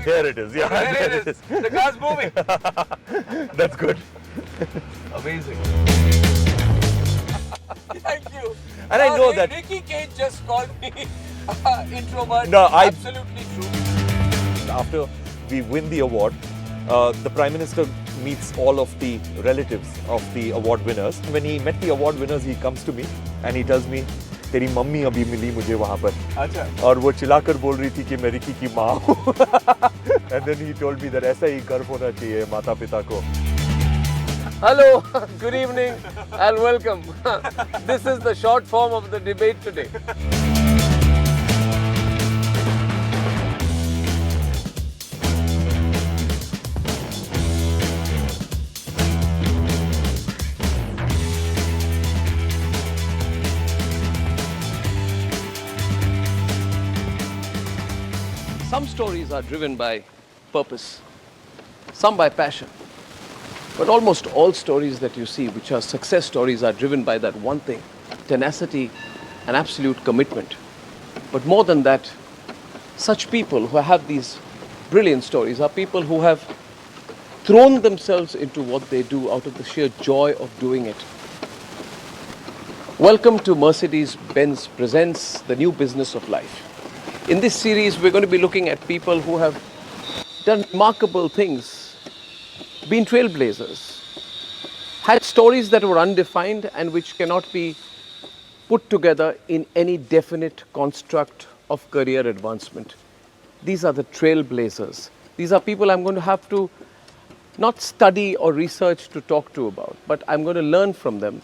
Here it is. Yeah, There it is. The car's moving. That's good. Amazing. Thank you. And I know that- Ricky Kej just called me introvert. No, Absolutely true. After we win the award, the Prime Minister meets all of the relatives of the award winners. When he met the award winners, he comes to me and he tells me, तेरी mummy अभी मिली मुझे वहाँ पर अच्छा और वो चिल्लाकर बोल रही थी कि मैं रिकी की माँ हूँ and then he told me that ऐसा ही गर्व होना चाहिए माता पिता को. Hello, good evening and welcome. This is the short form of the debate today. Some stories are driven by purpose, some by passion. But almost all stories that you see, which are success stories, are driven by that one thing, tenacity and absolute commitment. But more than that, such people who have these brilliant stories are people who have thrown themselves into what they do out of the sheer joy of doing it. Welcome to Mercedes-Benz Presents The New Business of Life. In this series, we're going to be looking at people who have done remarkable things, been trailblazers, had stories that were undefined and which cannot be put together in any definite construct of career advancement. These are the trailblazers. These are people I'm going to have to not study or research to talk to about, but I'm going to learn from them.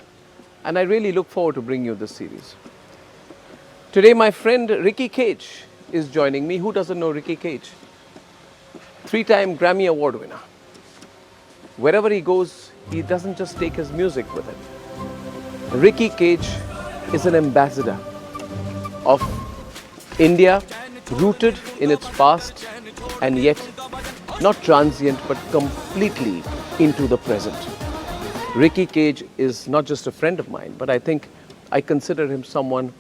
And I really look forward to bringing you this series. Today, my friend Ricky Kej is joining me. Who doesn't know Ricky Kej? 3-time Grammy Award winner. Wherever he goes, he doesn't just take his music with him. Ricky Kej is an ambassador of India, rooted in its past and yet not transient but completely into the present. Ricky Kej is not just a friend of mine, but I think I consider him someone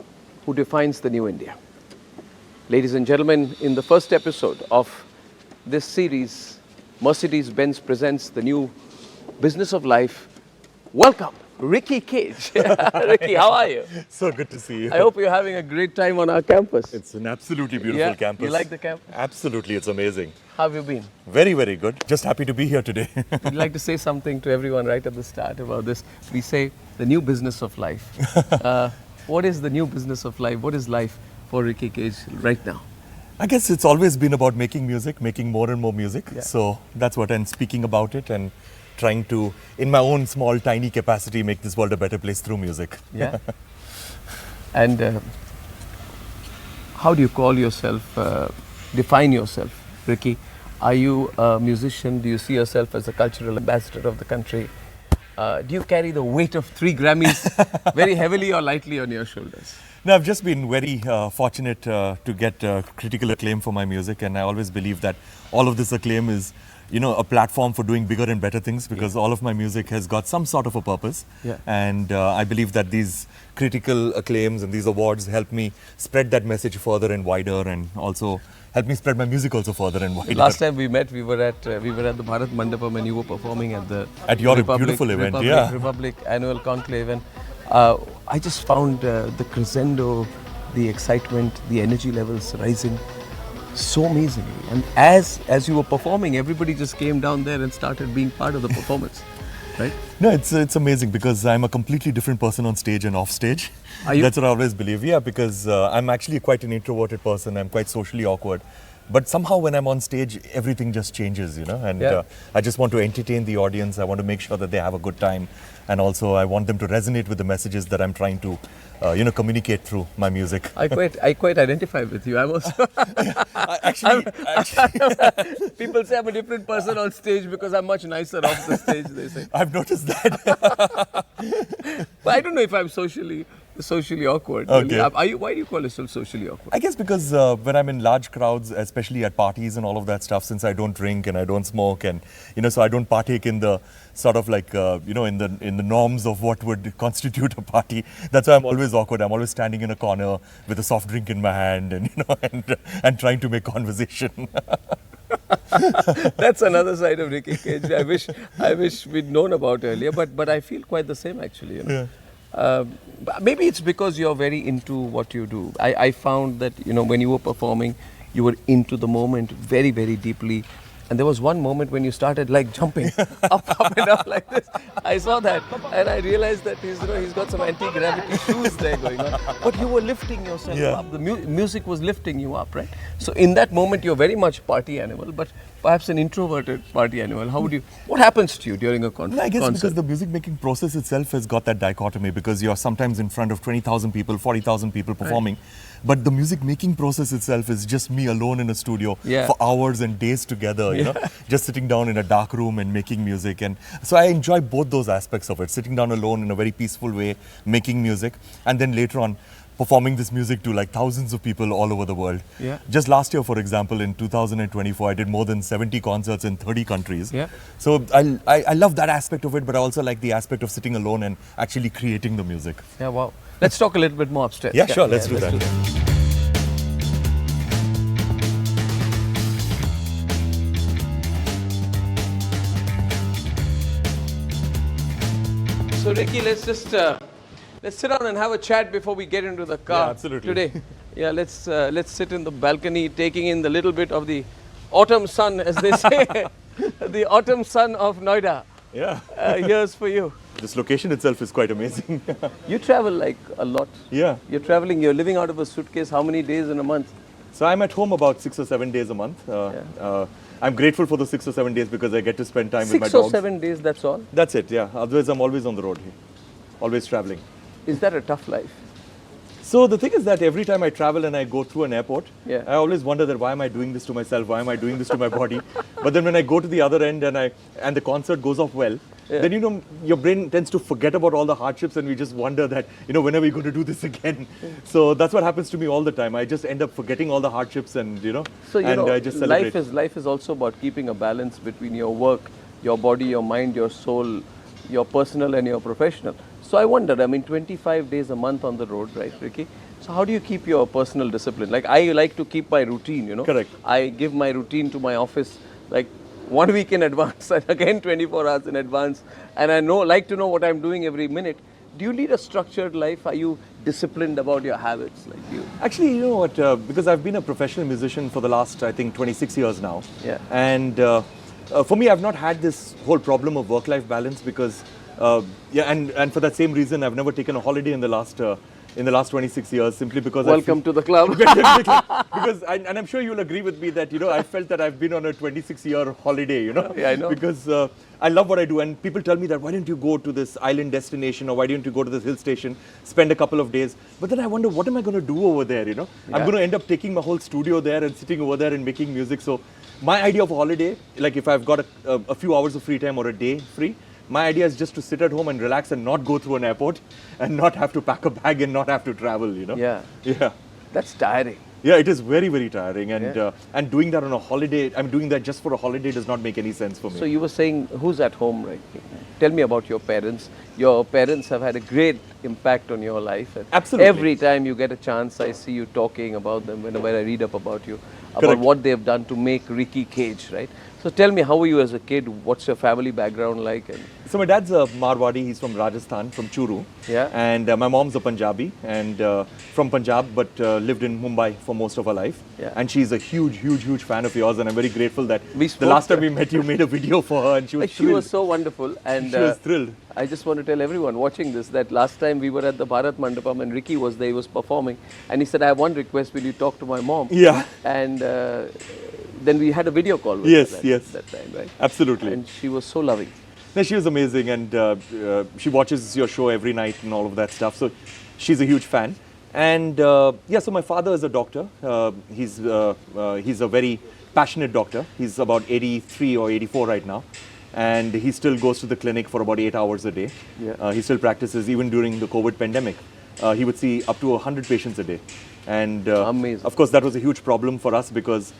who defines the new India. Ladies and gentlemen, in the first episode of this series, Mercedes-Benz presents the new business of life. Welcome, Ricky Kej. Ricky, how are you? So good to see you. I hope you're having a great time on our campus. It's an absolutely beautiful campus. You like the campus? Absolutely, it's amazing. How have you been? Very, very good. Just happy to be here today. Would you like to say something to everyone right at the start about this? We say the new business of life. What is the new business of life? What is life for Ricky Kej right now? I guess it's always been about making music, making more and more music. Yeah. So that's what I'm speaking about it and trying to, in my own small, tiny capacity, make this world a better place through music. Yeah. And how do you call yourself, define yourself, Ricky? Are you a musician? Do you see yourself as a cultural ambassador of the country? Do you carry the weight of 3 Grammys very heavily or lightly on your shoulders? No, I've just been very fortunate to get critical acclaim for my music, and I always believe that all of this acclaim is, you know, a platform for doing bigger and better things, because all of my music has got some sort of a purpose. Yeah. And I believe that these critical acclaims and these awards help me spread that message further and wider, and also help me spread my music also further and wider. Last time we met, we were at the Bharat Mandapam and you were performing at the your beautiful event, Republic annual conclave, and I just found the crescendo, the excitement, the energy levels rising so amazingly. And as you were performing, everybody just came down there and started being part of the performance, right? No, it's amazing because I'm a completely different person on stage and off stage. Are you? That's what I always believe. Yeah, because I'm actually quite an introverted person. I'm quite socially awkward. But somehow when I'm on stage, everything just changes, you know. And I just want to entertain the audience. I want to make sure that they have a good time. And also I want them to resonate with the messages that I'm trying to, communicate through my music. I quite identify with you. I'm also Actually, people say I'm a different person on stage because I'm much nicer off the stage, they say. I've noticed that. But I don't know if I'm socially awkward. Okay. Really. Why do you call yourself socially awkward? I guess because when I'm in large crowds, especially at parties and all of that stuff, since I don't drink and I don't smoke, and so I don't partake in the sort of like in the norms of what would constitute a party. That's why I'm always awkward. I'm always standing in a corner with a soft drink in my hand, and and trying to make conversation. That's another side of Ricky Kej. I wish we'd known about earlier, but I feel quite the same actually. You know? Yeah. But maybe it's because you're very into what you do. I found that when you were performing, you were into the moment very, very deeply. And there was one moment when you started like jumping up and up like this. I saw that and I realized that he's got some anti-gravity shoes there going on. But you were lifting yourself up. The music was lifting you up, right? So in that moment, you're very much party animal, but perhaps an introverted party animal. What happens to you during a concert? I guess because the music making process itself has got that dichotomy, because you're sometimes in front of 20,000 people, 40,000 people performing. Right. But the music making process itself is just me alone in a studio for hours and days together, you know, just sitting down in a dark room and making music. And so I enjoy both those aspects of it, sitting down alone in a very peaceful way, making music, and then later on performing this music to like thousands of people all over the world. Yeah. Just last year, for example, in 2024, I did more than 70 concerts in 30 countries. Yeah. So I love that aspect of it, but I also like the aspect of sitting alone and actually creating the music. Yeah, wow. Let's talk a little bit more upstairs. Yeah, sure, let's do that. So Ricky, let's just let's sit down and have a chat before we get into the car today. Yeah, let's sit in the balcony, taking in the little bit of the autumn sun, as they say, the autumn sun of Noida. Yeah. Here's for you. This location itself is quite amazing. You travel like a lot. Yeah. You're traveling, you're living out of a suitcase how many days in a month? So I'm at home about 6 or 7 days a month. I'm grateful for the 6 or 7 days because I get to spend time with my dogs. 6 or 7 days, that's all? That's it, yeah. Otherwise I'm always on the road here, always traveling. Is that a tough life? So the thing is that every time I travel and I go through an airport, I always wonder that why am I doing this to myself? Why am I doing this to my body? But then when I go to the other end and the concert goes off well, then your brain tends to forget about all the hardships and we just wonder that when are we going to do this again? So that's what happens to me all the time. I just end up forgetting all the hardships and I just celebrate. Life is also about keeping a balance between your work, your body, your mind, your soul, your personal and your professional. So I wondered, 25 days a month on the road, right, Ricky? So how do you keep your personal discipline? Like I like to keep my routine, Correct. I give my routine to my office like 1 week in advance and again 24 hours in advance. And I like to know what I'm doing every minute. Do you lead a structured life? Are you disciplined about your habits? Actually, you know what, because I've been a professional musician for the last, I think, 26 years now. Yeah. And for me, I've not had this whole problem of work-life balance because, and for that same reason, I've never taken a holiday in the last 26 years, simply because Welcome to the club. Because and I'm sure you'll agree with me that I felt that I've been on a 26-year holiday, Yeah, I know. Because I love what I do, and people tell me that why don't you go to this island destination or why don't you go to this hill station, spend a couple of days. But then I wonder, what am I going to do over there? I'm going to end up taking my whole studio there and sitting over there and making music. So my idea of a holiday, like if I've got a few hours of free time or a day free, my idea is just to sit at home and relax and not go through an airport and not have to pack a bag and not have to travel, Yeah. That's tiring. Yeah, it is very, very tiring. And doing that on a holiday, doing that just for a holiday does not make any sense for me. So you were saying, who's at home, right? Tell me about your parents. Your parents have had a great impact on your life. Absolutely. Every time you get a chance, I see you talking about them whenever I read up about you, about Correct. what they've done to make Ricky Kej, right? So tell me, how were you as a kid? What's your family background like? So my dad's a Marwadi. He's from Rajasthan, from Churu. Yeah. And my mom's a Punjabi and from Punjab, but lived in Mumbai for most of her life. Yeah. And she's a huge, huge, huge fan of yours. And I'm very grateful that the last time we met, you made a video for her, and she was thrilled. She was so wonderful. And she was thrilled. I just want to tell everyone watching this that last time we were at the Bharat Mandapam and Ricky was there, he was performing. And he said, I have one request, will you talk to my mom? Yeah. And then we had a video call with her that time, right? Absolutely. And she was so loving. No, she was amazing, and she watches your show every night and all of that stuff. So she's a huge fan. And so my father is a doctor. He's a very passionate doctor. He's about 83 or 84 right now. And he still goes to the clinic for about 8 hours a day. Yeah. He still practices even during the COVID pandemic. He would see up to 100 patients a day. And amazing. Of course, that was a huge problem for us because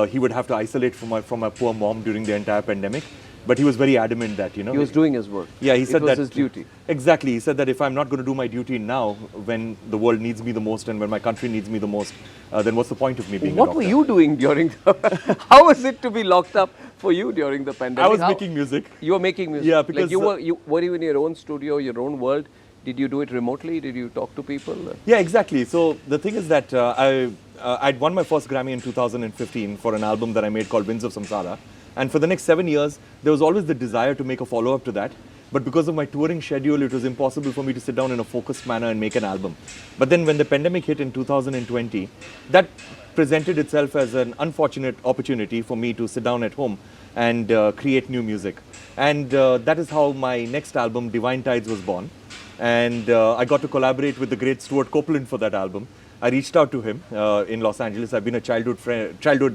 he would have to isolate from my poor mom during the entire pandemic. But he was very adamant that, you know. He was doing his work. Yeah, he said it was that. his duty. Exactly. He said that if I'm not going to do my duty now, when the world needs me the most and when my country needs me the most, then what's the point of me being a What doctor? were you doing during the... How was it to be locked up for you during the pandemic? I was making music. You were making music? Yeah, because... Like were you in your own studio, your own world? Did you do it remotely? Did you talk to people? Yeah, exactly. So the thing is that I'd won my first Grammy in 2015 for an album that I made called Winds of Samsara. And for the next 7 years, there was always the desire to make a follow-up to that. But because of my touring schedule, it was impossible for me to sit down in a focused manner and make an album. But then when the pandemic hit in 2020, that presented itself as an unfortunate opportunity for me to sit down at home and create new music. And that is how my next album, Divine Tides, was born. And I got to collaborate with the great Stuart Copeland for that album. I reached out to him in Los Angeles. I've been a childhood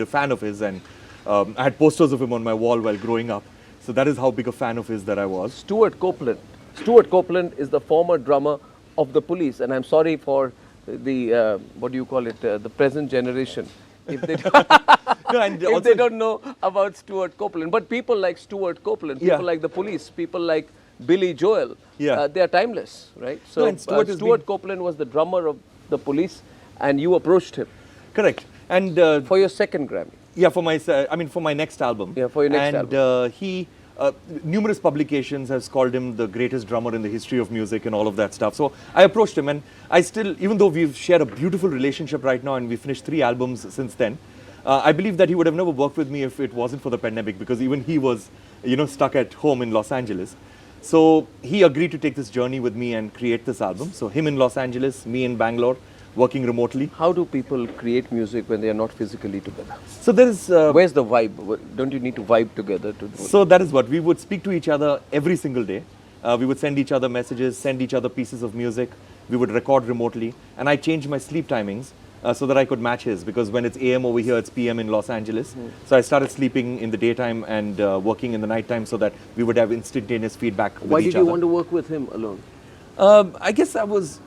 fan of his, and I had posters of him on my wall while growing up. So that is how big a fan of his that I was. Stuart Copeland. Stuart Copeland is the former drummer of the Police, and I'm sorry for the what do you call it, the present generation, if they if they don't know about Stuart Copeland. But people like Stuart Copeland, people like the Police, people like Billy Joel, they are timeless, right? So Stuart Copeland was the drummer of the Police, and you approached him. Correct. And for your second Grammy. Yeah, for my next album. Yeah, for your next album. And numerous publications has called him the greatest drummer in the history of music and all of that stuff. So I approached him, and I still, even though we've shared a beautiful relationship right now and we finished 3 albums since then, I believe that he would have never worked with me if it wasn't for the pandemic, because even he was, stuck at home in Los Angeles. So he agreed to take this journey with me and create this album. So him in Los Angeles, me in Bangalore, working remotely. How do people create music when they are not physically together? So there is... where's the vibe? Don't you need to vibe together to do it? So that is what. We would speak to each other every single day. We would send each other messages, send each other pieces of music. We would record remotely. And I changed my sleep timings so that I could match his, because when it's AM over here, it's PM in Los Angeles. So I started sleeping in the daytime and working in the nighttime so that we would have instantaneous feedback with each other. Why did you want to work with him alone? I guess I was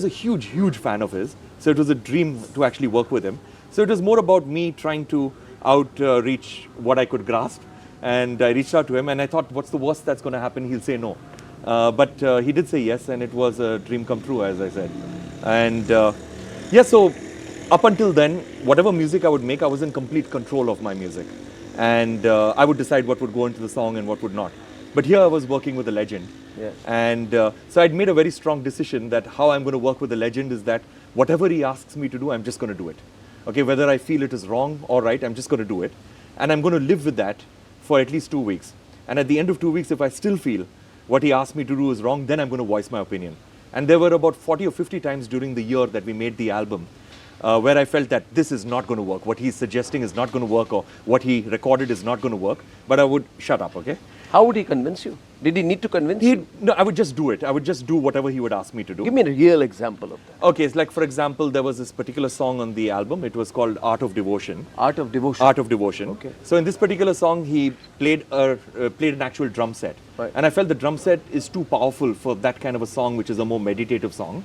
a huge fan of his. So it was a dream to actually work with him. So it was more about me trying to outreach what I could grasp. And I reached out to him and I thought, what's the worst that's going to happen? He'll say no. But he did say yes, and it was a dream come true, as I said. And so up until then, whatever music I would make, I was in complete control of my music. And I would decide what would go into the song and what would not. But here I was working with a legend. Yeah. And so I'd made a very strong decision that how I'm going to work with a legend is that whatever he asks me to do, I'm just going to do it. Okay, whether I feel it is wrong or right, I'm just going to do it. And I'm going to live with that for at least 2 weeks. And at the end of 2 weeks, if I still feel what he asked me to do is wrong, then I'm going to voice my opinion. And there were about 40 or 50 times during the year that we made the album where I felt that this is not going to work. What he's suggesting is not going to work, or what he recorded is not going to work. But I would shut up, okay? How would he convince you? Did he need to convince you? No, I would just do it. I would just do whatever he would ask me to do. Give me a real example of that. Okay, it's like, for example, there was this particular song on the album. It was called Art of Devotion. Art of Devotion. Art of Devotion. Okay. So in this particular song, he played an actual drum set. Right. And I felt the drum set is too powerful for that kind of a song, which is a more meditative song.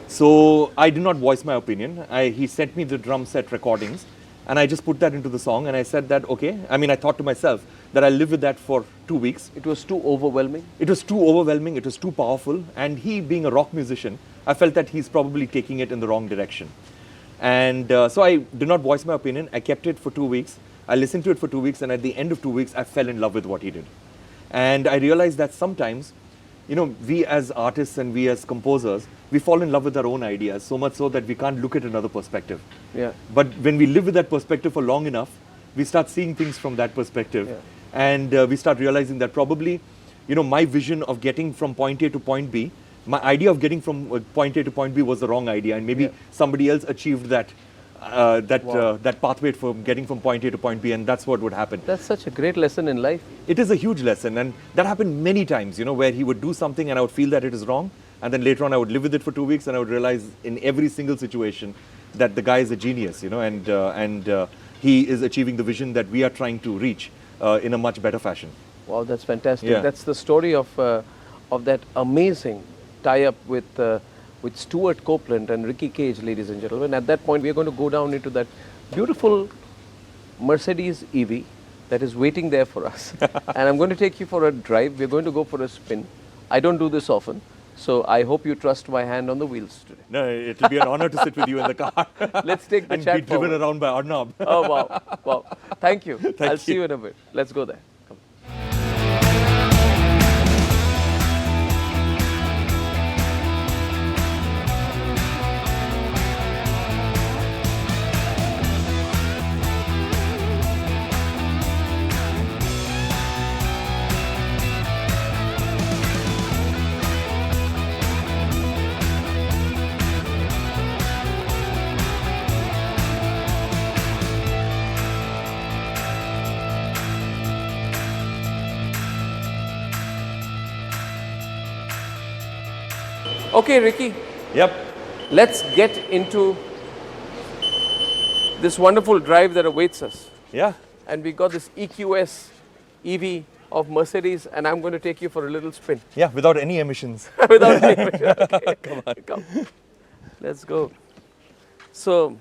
So I did not voice my opinion. He sent me the drum set recordings, and I just put that into the song, and I said that, okay. I mean, I thought to myself that I'll live with that for 2 weeks. It was too overwhelming? It was too overwhelming. It was too powerful. And he, being a rock musician, I felt that he's probably taking it in the wrong direction. And so I did not voice my opinion. I kept it for 2 weeks. I listened to it for 2 weeks, and at the end of 2 weeks, I fell in love with what he did. And I realized that sometimes, we as artists and we as composers, we fall in love with our own ideas, so much so that we can't look at another perspective. Yeah. But when we live with that perspective for long enough, we start seeing things from that perspective. Yeah. And we start realizing that probably, my vision of getting from point A to point B, my idea of getting from point A to point B was the wrong idea, and maybe somebody else achieved that that pathway for getting from point A to point B, and that's what would happen. That's such a great lesson in life. It is a huge lesson, and that happened many times, where he would do something and I would feel that it is wrong, and then later on I would live with it for 2 weeks, and I would realize in every single situation that the guy is a genius, and he is achieving the vision that we are trying to reach in a much better fashion. Wow, that's fantastic. Yeah. That's the story of that amazing tie-up with Stuart Copeland and Ricky Kej, ladies and gentlemen. At that point, we are going to go down into that beautiful Mercedes EV that is waiting there for us. And I'm going to take you for a drive. We're going to go for a spin. I don't do this often, so I hope you trust my hand on the wheels today. No, it'll be an honor to sit with you in the car. Let's take the and chat be driven forward. around by Arnab. Oh, wow. Wow. Thank you. Thank I'll see you. you in a bit. Let's go there. Come. Okay, Ricky, Yep. let's get into this wonderful drive that awaits us. Yeah. And we got this EQS EV of Mercedes, and I'm going to take you for a little spin. Yeah, without any emissions. Without okay. Come on, come. Let's go. So,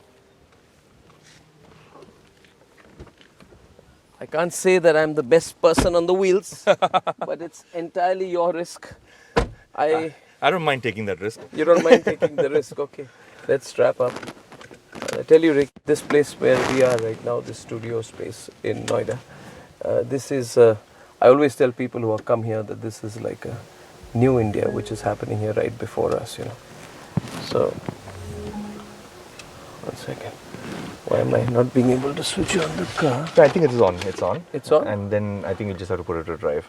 I can't say that I'm the best person on the wheels, but it's entirely your risk. I don't mind taking that risk. You don't mind taking the risk, okay. Let's strap up. I tell you, Rick, this place where we are right now, this studio space in Noida, this is, I always tell people who have come here that this is like a new India, which is happening here right before us, you know. So, one second. Why am I not being able to switch on the car? I think it is on. It's on. It's on? And then I think you just have to put it to drive.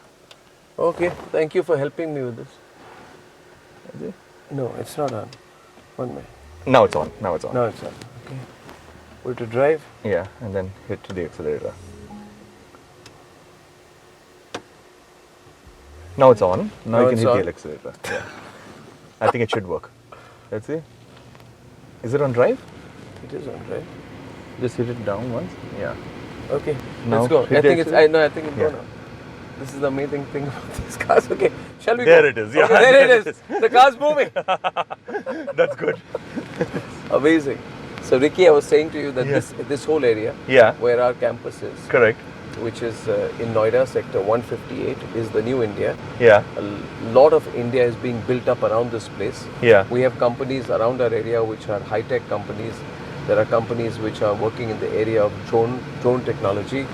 Okay, thank you for helping me with this. Is it? No, it's not on. 1 minute. Now it's on. Now it's on. No, it's on. Okay. Put it to drive. Yeah, and then hit the accelerator. Now it's on. Now you can it's hit on. the accelerator. Yeah. I think it should work. Let's see. Is it on drive? It is on drive. Just hit it down once. Yeah. Okay, Now let's go. hit I the think it's. I think it's Yeah. gone now. This is the amazing thing about these cars. Okay, shall we There go? it is, yeah. Okay, there it is. The car's moving. That's good. Amazing. So Ricky, I was saying to you that Yes. this whole area Yeah. where our campus is, Correct. which is in Noida, sector 158, is the new India. Yeah. A lot of India is being built up around this place. Yeah. We have companies around our area which are high-tech companies. There are companies which are working in the area of drone technology.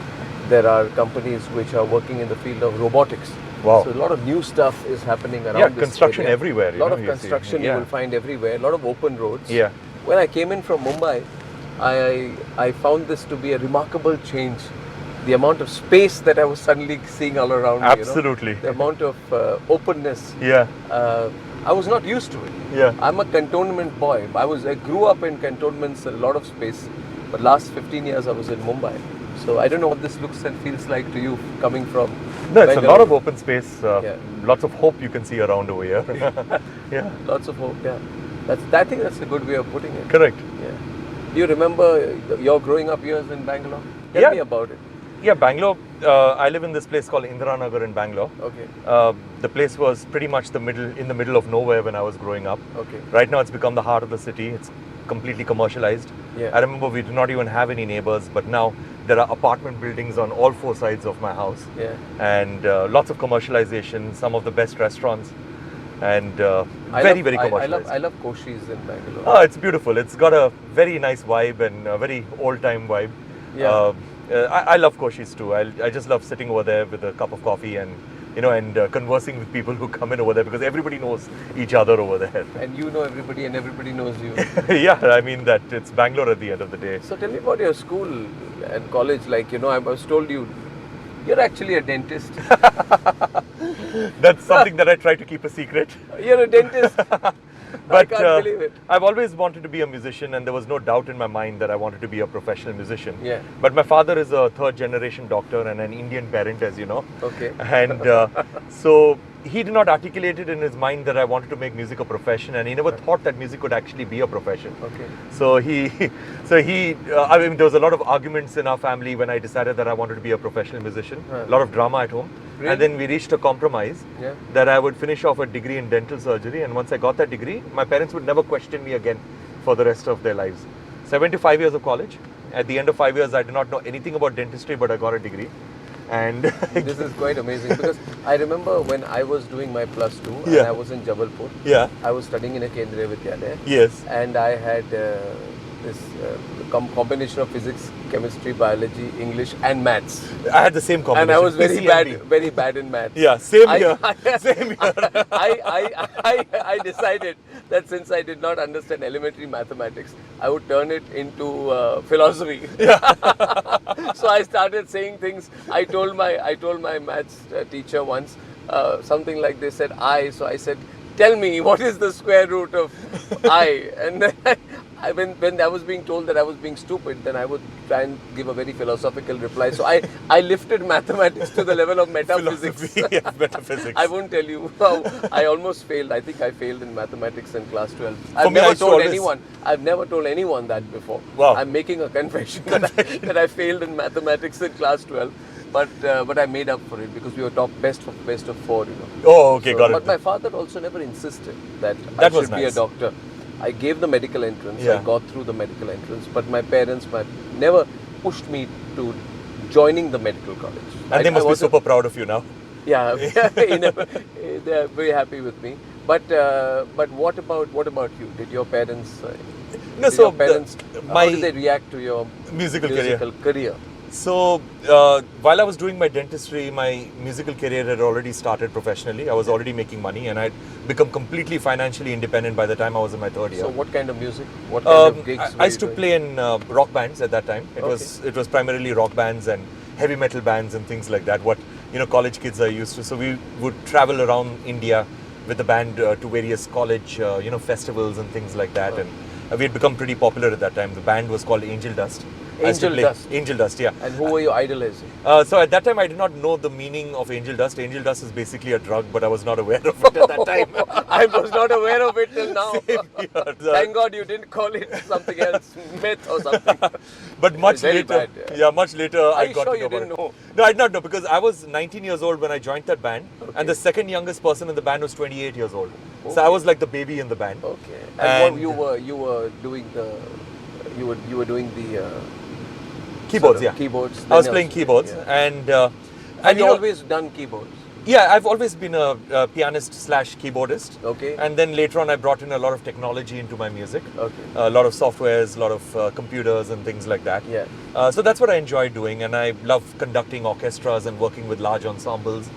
There are companies which are working in the field of robotics. Wow. So a lot of new stuff is happening around Yeah, this construction area. everywhere, A you lot know, of you see. construction Yeah. you will find everywhere. A lot of open roads. Yeah. When I came in from Mumbai, I found this to be a remarkable change. The amount of space that I was suddenly seeing all around me. Absolutely. You know? The amount of openness. Yeah. I was not used to it. Yeah. I'm a cantonment boy. I grew up in cantonments, a lot of space. But last 15 years I was in Mumbai. So I don't know what this looks and feels like to you coming from No, it's a Bangalore. lot of open space. Yeah. Lots of hope you can see around over here. Yeah. Lots of hope, yeah. I think that's a good way of putting it. Correct. Yeah. Do you remember your growing up years in Bangalore? Tell Yeah. me about it. Yeah, Bangalore. I live in this place called Indiranagar in Bangalore. Okay. The place was pretty much in the middle of nowhere when I was growing up. Okay. Right now, it's become the heart of the city. It's completely commercialized. Yeah. I remember we did not even have any neighbors, but now there are apartment buildings on all four sides of my house. Yeah. And lots of commercialization, some of the best restaurants, and I very love commercialized. I love Koshis in Bangalore. Oh, it's beautiful. It's got a very nice vibe and a very old-time vibe. Yeah. I love Koshis too. I just love sitting over there with a cup of coffee and conversing with people who come in over there because everybody knows each other over there. And you know everybody and everybody knows you. Yeah, I mean that it's Bangalore at the end of the day. So tell me about your school and college. Like, I was told you're actually a dentist. That's something that I try to keep a secret. You're a dentist. I But can't believe it. I've always wanted to be a musician, and there was no doubt in my mind that I wanted to be a professional musician. Yeah. But my father is a third-generation doctor and an Indian parent, as you know. Okay. And so he did not articulate it in his mind that I wanted to make music a profession, and he never thought that music could actually be a profession. Okay. So I mean, there was a lot of arguments in our family when I decided that I wanted to be a professional musician. Huh. A lot of drama at home. Really? And then we reached a compromise Yeah. that I would finish off a degree in dental surgery, and once I got that degree, my parents would never question me again for the rest of their lives. So I went to 5 years of college. At the end of 5 years, I did not know anything about dentistry, but I got a degree. And This is quite amazing because I remember when I was doing my +2 and Yeah. I was in Jabalpur. yeah, I was studying in a Kendriya Vidyalaya. yes. And I had this combination of physics, chemistry, biology, English, and maths. I had the same combination. And I was PCMB. very bad in maths. Yeah, same I- here. I- Same here. I decided that since I did not understand elementary mathematics, I would turn it into philosophy. So I started saying things. I told my maths teacher once something like they said I. So I said, "Tell me what is the square root of I?" And then when I was being told that I was being stupid, then I would try and give a very philosophical reply. So I lifted mathematics to the level of metaphysics. Philosophy, yeah, metaphysics. I won't tell you how I almost failed. I think I failed in mathematics in class 12. I've me, I never used to told always- anyone. I've never told anyone that before. Wow. I'm making a confession that I failed in mathematics in class 12. But I made up for it because we were top best of 4, you know. Oh, okay, got it. But my father also never insisted that I That was should be a nice. doctor. I gave the medical entrance. Yeah. I got through the medical entrance, but my parents never pushed me to joining the medical college. And they must be wasn't- super proud of you now. Yeah, they are very happy with me. But what about you? Did your parents? No, did so your parents. my how did they react to your musical career? So, while I was doing my dentistry, my musical career had already started professionally. I was already making money and I'd become completely financially independent by the time I was in my third year. So what kind of music? What kind of gigs? I used to play in rock bands at that time. It was primarily rock bands and heavy metal bands and things like that. What college kids are used to. So we would travel around India with the band to various college festivals and things like that. And we had become pretty popular at that time. The band was called Angel Dust. Angel Dust. Angel Dust, yeah. And who were you idolizing? So at that time, I did not know the meaning of Angel Dust. Angel Dust is basically a drug, but I was not aware of it at that time. I was not aware of it till now. Same here. Thank God you didn't call it something else, myth or something. But much Very later, bad, much later, I you got sure to know you about didn't it. know? No, I did not know because I was 19 years old when I joined that band, and the second youngest person in the band was 28 years old. So I was like the baby in the band. Okay. And what you were doing you were doing the Keyboards, sort of yeah. Keyboards. I was then playing also- keyboards, yeah. and Have you know, always done keyboards? Yeah, I've always been a pianist / keyboardist. Okay. And then later on, I brought in a lot of technology into my music. Okay. A lot of softwares, a lot of computers and things like that. Yeah. So that's what I enjoy doing, and I love conducting orchestras and working with large ensembles.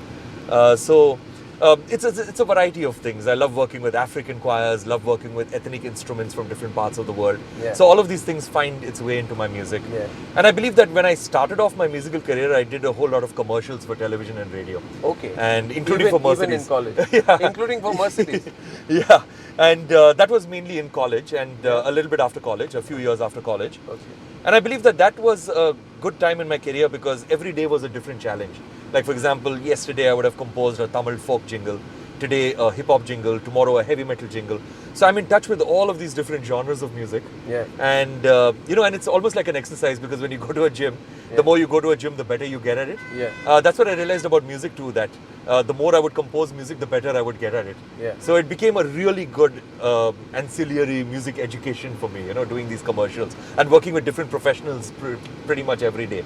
It's a variety of things. I love working with African choirs, love working with ethnic instruments from different parts of the world. Yeah. So all of these things find its way into my music. Yeah. And I believe that when I started off my musical career, I did a whole lot of commercials for television and radio. Okay. And including for Mercedes. Even in college. Yeah. Including for Mercedes. Yeah, and that was mainly in college and a little bit after college, a few years after college. Okay. And I believe that was a good time in my career because every day was a different challenge. Like, for example, yesterday I would have composed a Tamil folk jingle, today a hip hop jingle, tomorrow a heavy metal jingle. So I'm in touch with all of these different genres of music. Yeah. And, and it's almost like an exercise because when you go to a gym, the more you go to a gym, the better you get at it. Yeah. That's what I realized about music too, that the more I would compose music, the better I would get at it. Yeah. So it became a really good ancillary music education for me, doing these commercials and working with different professionals pretty much every day.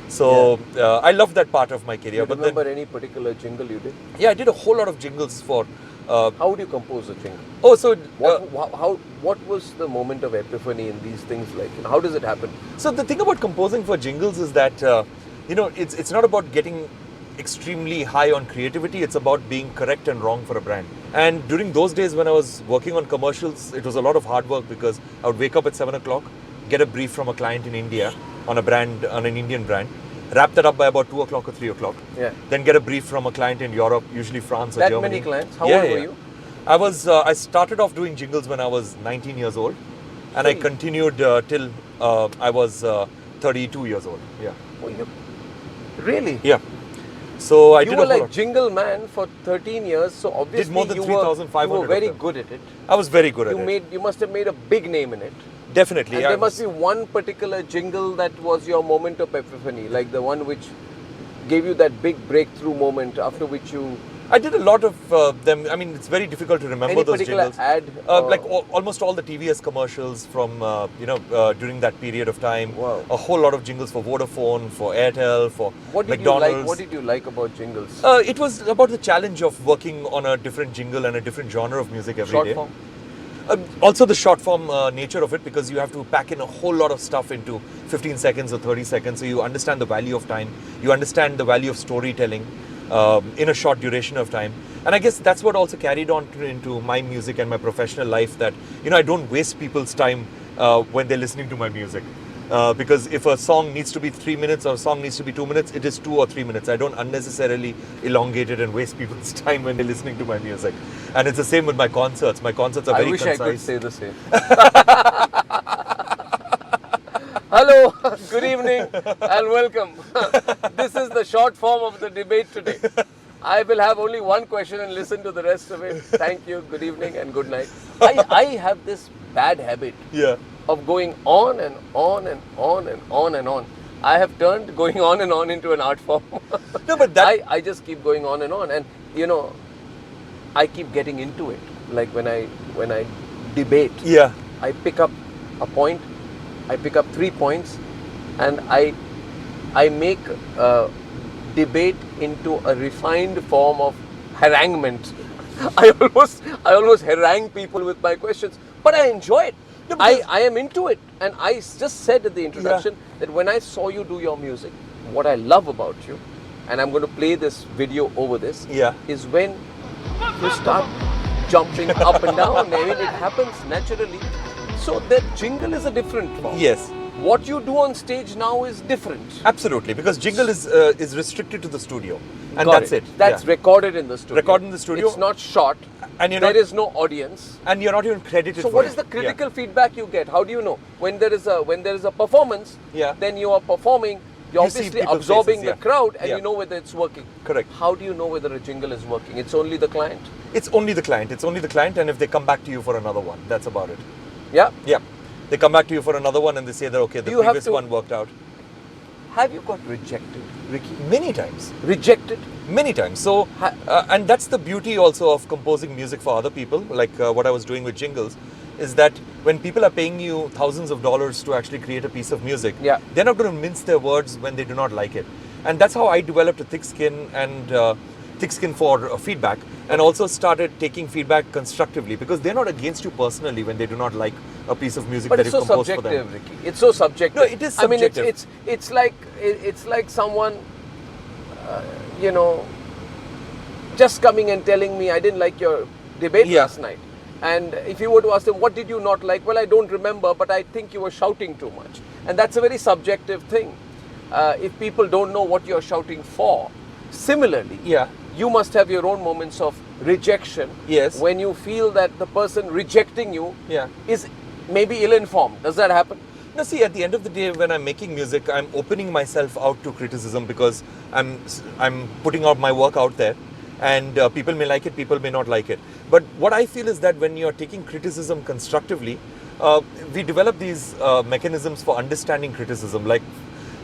So I love that part of my career. Do you remember any particular jingle you did? Yeah, I did a whole lot of jingles for. How would you compose a jingle? Oh, so What was the moment of epiphany in these things like? How does it happen? So the thing about composing for jingles is that it's not about getting extremely high on creativity. It's about being correct and wrong for a brand. And during those days when I was working on commercials, it was a lot of hard work because I would wake up at 7 o'clock, get a brief from a client in India on an Indian brand, wrap that up by about 2 o'clock or 3 o'clock. Yeah. Then get a brief from a client in Europe, usually France or That Germany. many clients? How old were you? I started off doing jingles when I was 19 years old, and I continued till I was 32 years old. Yeah. Oh, really? Yeah. So I You did were a whole like lot. jingle man for 13 years, so obviously more than you 3,500 were of very them. good at it. I was very good at it. You must have made a big name in it. Definitely. And I there must was- be one particular jingle that was your moment of epiphany, like the one which gave you that big breakthrough moment after which you I did a lot of them. I mean, it's very difficult to remember Any those particular jingles. ad? Like almost all the TVS commercials from during that period of time. Wow. A whole lot of jingles for Vodafone, for Airtel, for McDonald's. What did you like about jingles? It was about the challenge of working on a different jingle and a different genre of music every day. Short form? Also the short form nature of it, because you have to pack in a whole lot of stuff into 15 seconds or 30 seconds, so you understand the value of time, you understand the value of storytelling in a short duration of time. And I guess that's what also carried on into my music and my professional life, that I don't waste people's time when they're listening to my music. Because if a song needs to be 3 minutes or a song needs to be 2 minutes, it is 2 or 3 minutes. I don't unnecessarily elongate it and waste people's time when they're listening to my music. And it's the same with my concerts. My concerts are very concise. I wish I could say the same. Hello, good evening and welcome. This is the short form of the debate today. I will have only one question and listen to the rest of it. Thank you, good evening and good night. I have this bad habit of going on and on and on and on and on. I have turned going on and on into an art form. No, but that... I just keep going on, and I keep getting into it. Like when I debate, I pick up a point, I pick up 3 points, and I make debate into a refined form of haranguement. I almost harangue people with my questions, but I enjoy it. No, I am into it, and I just said at the introduction that when I saw you do your music, what I love about you, and I'm going to play this video over this, is when you start jumping up and down. I mean, it happens naturally. So that jingle is a different form. Yes. What you do on stage now is different. Absolutely, because jingle is restricted to the studio, and that's it. That's recorded in the studio. Recorded in the studio. It's not shot. And there is no audience. And you're not even credited for it. So what is the critical feedback you get? How do you know? When there is a performance, then you are performing, you're obviously absorbing the crowd, and you know whether it's working. Correct. How do you know whether a jingle is working? It's only the client? It's only the client. It's only the client, and if they come back to you for another one, that's about it. Yeah? Yeah. They come back to you for another one and they say that, okay, the previous one worked out. Have you got rejected, Ricky? Many times. Rejected? Many times. So, and that's the beauty also of composing music for other people, like what I was doing with jingles, is that when people are paying you thousands of dollars to actually create a piece of music, they're not going to mince their words when they do not like it. And that's how I developed a thick skin and thick skin for feedback, and also started taking feedback constructively, because they're not against you personally when they do not like a piece of music that you composed for them. But it's so subjective, Ricky. It's so subjective. No, it is subjective. I mean, it's like someone, just coming and telling me, I didn't like your debate last night. And if you were to ask them, what did you not like? Well, I don't remember, but I think you were shouting too much. And that's a very subjective thing. If people don't know what you're shouting for, similarly, you must have your own moments of rejection when you feel that the person rejecting you is maybe ill-informed. Does that happen? No, see, at the end of the day, when I'm making music, I'm opening myself out to criticism, because I'm putting out my work out there, and people may like it, people may not like it. But what I feel is that when you're taking criticism constructively, we develop these mechanisms for understanding criticism. Like,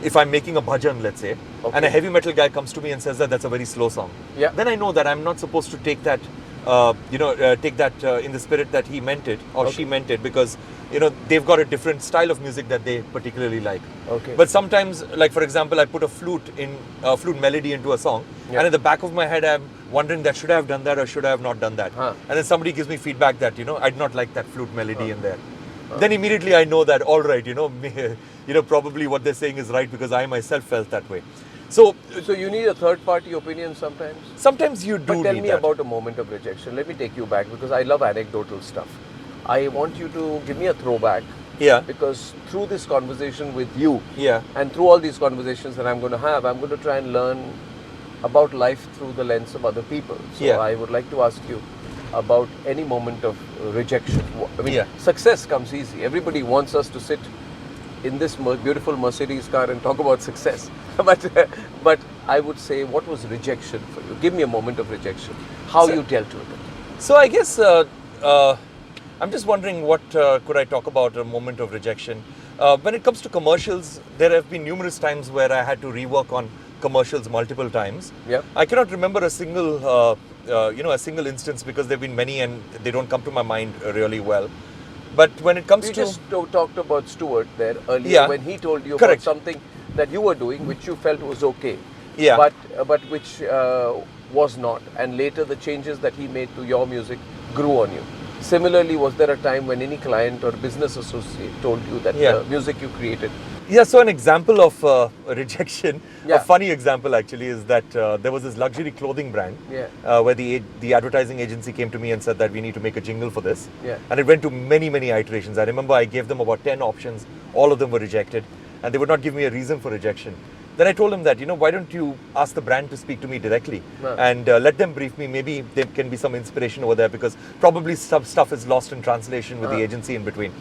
if I'm making a bhajan, let's say, and a heavy metal guy comes to me and says that that's a very slow song, then I know that I'm not supposed to take that, in the spirit that he meant it or she meant it, because they've got a different style of music that they particularly like. But sometimes, like for example, I put a flute melody into a song, and in the back of my head I'm wondering that should I have done that or should I have not done that, and then somebody gives me feedback that I did not like that flute melody in there. Then immediately I know that, all right, probably what they're saying is right, because I myself felt that way. So you need a third-party opinion sometimes? Sometimes you do. But tell me about a moment of rejection. Let me take you back, because I love anecdotal stuff. I want you to give me a throwback. Because through this conversation with you, and through all these conversations that I'm going to have, I'm going to try and learn about life through the lens of other people. So I would like to ask you about any moment of rejection. I mean, success comes easy. Everybody wants us to sit in this beautiful Mercedes car and talk about success. But I would say, what was rejection for you? Give me a moment of rejection. How you dealt with it. So I guess I'm just wondering what could I talk about a moment of rejection. When it comes to commercials, there have been numerous times where I had to rework on commercials multiple times. Yep. I cannot remember a single, a single instance because there have been many and they don't come to my mind really well. But when it comes We to... just talked about Stuart there earlier Yeah. when he told you Correct. about something that you were doing which you felt was okay. Yeah. But which was not. And later the changes that he made to your music grew on you. Similarly, was there a time when any client or business associate told you that the music you created? Yeah, so an example of rejection, Yeah. a funny example actually, is that there was this luxury clothing brand where the advertising agency came to me and said that we need to make a jingle for this. Yeah. And it went to many, many iterations. I remember I gave them about 10 options. All of them were rejected and they would not give me a reason for rejection. Then I told him that, why don't you ask the brand to speak to me directly and let them brief me. Maybe there can be some inspiration over there because probably some stuff is lost in translation with the agency in between.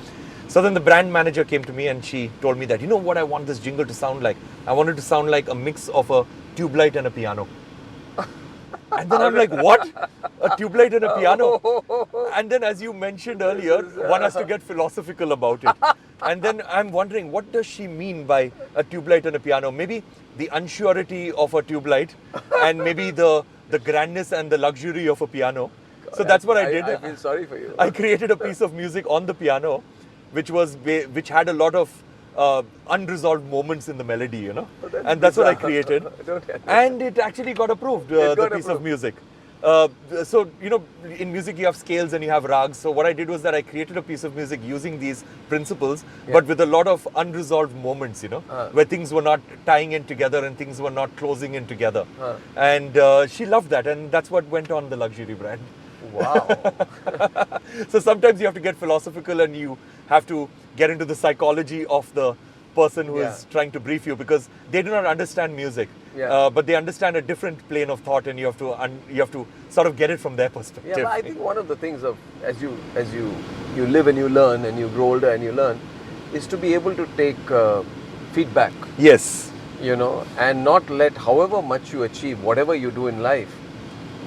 So then the brand manager came to me and she told me that, what I want this jingle to sound like? I want it to sound like a mix of a tube light and a piano. And then I'm like, what? A tube light and a piano? And then as you mentioned earlier, one has to get philosophical about it. And then I'm wondering, what does she mean by a tube light and a piano? Maybe the unsurety of a tube light and maybe the grandness and the luxury of a piano. So that's what I did. I feel sorry for you. I created a piece of music on the piano, which had a lot of unresolved moments in the melody, and that's what I created. And it actually got approved, the piece of music. So, in music you have scales and you have rags. So what I did was that I created a piece of music using these principles, but with a lot of unresolved moments, where things were not tying in together and things were not closing in together. And she loved that, and that's what went on the luxury brand. Wow. So sometimes you have to get philosophical and you have to get into the psychology of the person who is trying to brief you because they do not understand music, but they understand a different plane of thought, and you have to sort of get it from their perspective. Yeah, but I think one of the things of as you live and you learn and you grow older and you learn is to be able to take feedback. Yes. And not let however much you achieve, whatever you do in life,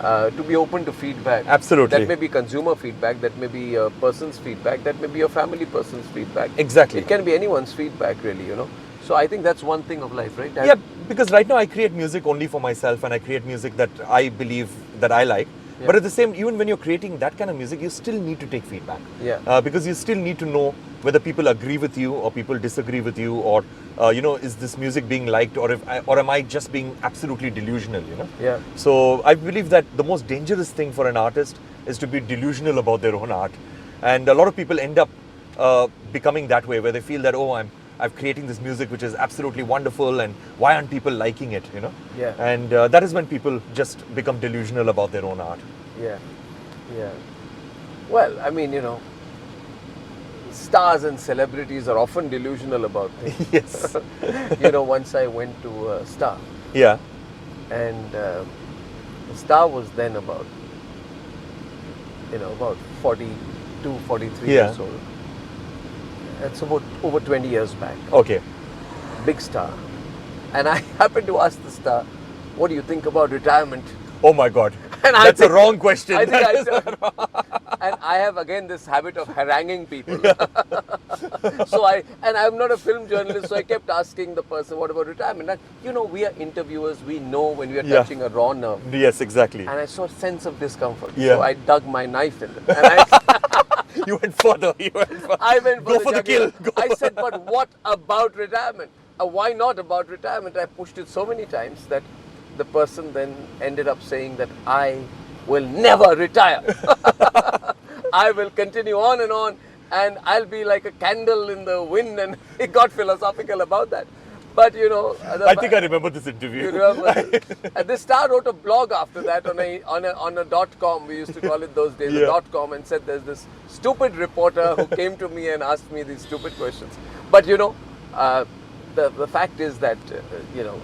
to be open to feedback. Absolutely. That may be consumer feedback, that may be a person's feedback, that may be a family person's feedback. Exactly. It can be anyone's feedback really, So I think that's one thing of life, right? Yeah, because right now I create music only for myself and I create music that I believe that I like. Yeah. But at the same, even when you're creating that kind of music, you still need to take feedback. Yeah. Because you still need to know whether people agree with you or people disagree with you, or is this music being liked, or am I just being absolutely delusional? Yeah. So I believe that the most dangerous thing for an artist is to be delusional about their own art, and a lot of people end up becoming that way, where they feel that I'm creating this music which is absolutely wonderful, and why aren't people liking it, Yeah. And that is when people just become delusional about their own art. Yeah. Yeah. Well, I mean, stars and celebrities are often delusional about things. Yes. Once I went to a Star. Yeah. And the Star was then about 42, 43 years old. That's about over 20 years back. Okay. Big Star. And I happened to ask the Star, what do you think about retirement? Oh my God. And That's a wrong question. I think I said, and I have again this habit of haranguing people. So I'm not a film journalist, so I kept asking the person, what about retirement? And, we are interviewers, we know when we are touching a raw nerve. Yes, exactly. And I saw a sense of discomfort. Yeah. So I dug my knife in it. And You went further. I went Go for the kill. I said, but what about retirement? Why not about retirement? I pushed it so many times that the person then ended up saying that I will never retire. I will continue on and I'll be like a candle in the wind, and he got philosophical about that. But I think I remember this interview. You remember? And the Star wrote a blog after that on a .com. We used to call it those days a .com, and said there's this stupid reporter who came to me and asked me these stupid questions. But the fact is that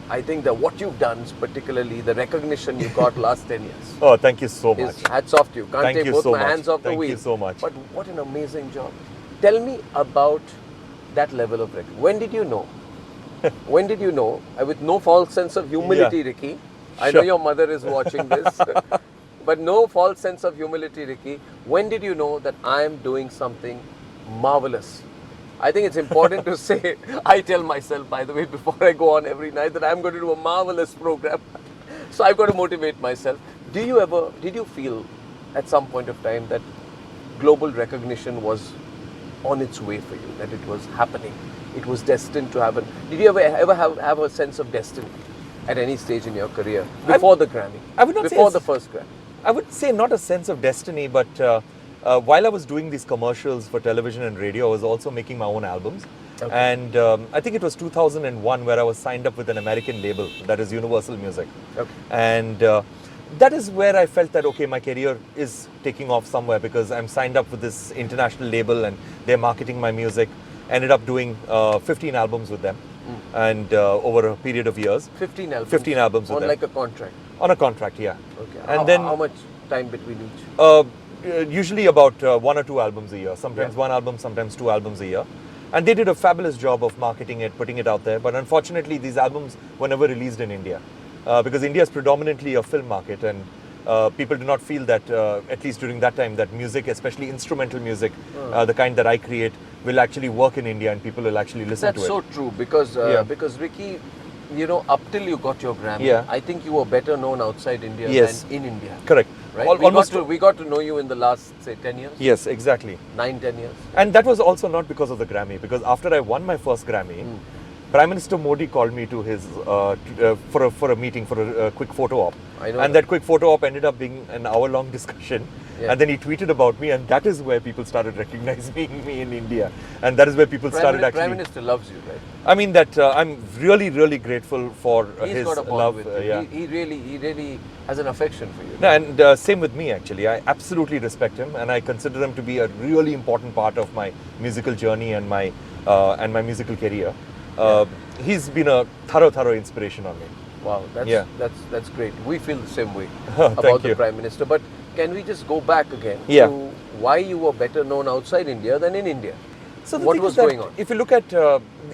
I think that what you've done, particularly the recognition you got last 10 years. Oh, thank you so much. Hats off to you. Can't Thank take you both so my much. hands off the Thank wheel. you so much. But what an amazing job. Tell me about that level of recognition. When did you know? When did you know? With no false sense of humility, Ricky. I know your mother is watching this. But no false sense of humility, Ricky. When did you know that I am doing something marvelous? I think it's important to say, I tell myself, by the way, before I go on every night, that I'm going to do a marvelous program. So I've got to motivate myself. Did you feel at some point of time that global recognition was on its way for you, that it was happening, it was destined to happen? Did you ever have a sense of destiny at any stage in your career before the Grammy? I would not before say the first Grammy. I would say not a sense of destiny, but while I was doing these commercials for television and radio, I was also making my own albums. Okay. And I think it was 2001 where I was signed up with an American label, that is Universal Music. Okay. And that is where I felt that, okay, my career is taking off somewhere, because I'm signed up with this international label and they're marketing my music. Ended up doing 15 albums with them, and over a period of years. 15 albums? 15 albums with on them. like a contract? On a contract, yeah. Okay. And then how much time between each? usually about 1 or 2 albums a year. Sometimes 1 album, sometimes 2 albums a year. And they did a fabulous job of marketing it, putting it out there. But unfortunately, these albums were never released in India, because India is predominantly a film market, and people do not feel that, at least during that time, that music, especially instrumental music, the kind that I create, will actually work in India and people will actually listen to it. That's so true, because Ricky, you know, up till you got your Grammy, Yeah. I think you were better known outside India Yes. than in India. Correct. Right? Almost. We got to know you in the last, say, 10 years? Yes, exactly. 9-10 years? And that was also not because of the Grammy, because after I won my first Grammy, Prime Minister Modi called me to his for a meeting, for a quick photo op. I know And that quick photo op ended up being an hour-long discussion. Yeah. And then he tweeted about me, and that is where people started recognizing me in India. And that is where people started actually... Prime Minister loves you, right? I mean that I'm really, really grateful for He's his got a bond love. with you. Yeah. He really has an affection for you. No, and same with me actually. I absolutely respect him, and I consider him to be a really important part of my musical journey and my musical career. He's been a thorough inspiration on me. Wow, that's great. We feel the same way Thank about the you. Prime Minister. But can we just go back again Yeah. to why you were better known outside India than in India? So the What thing was is that going on? If you look at,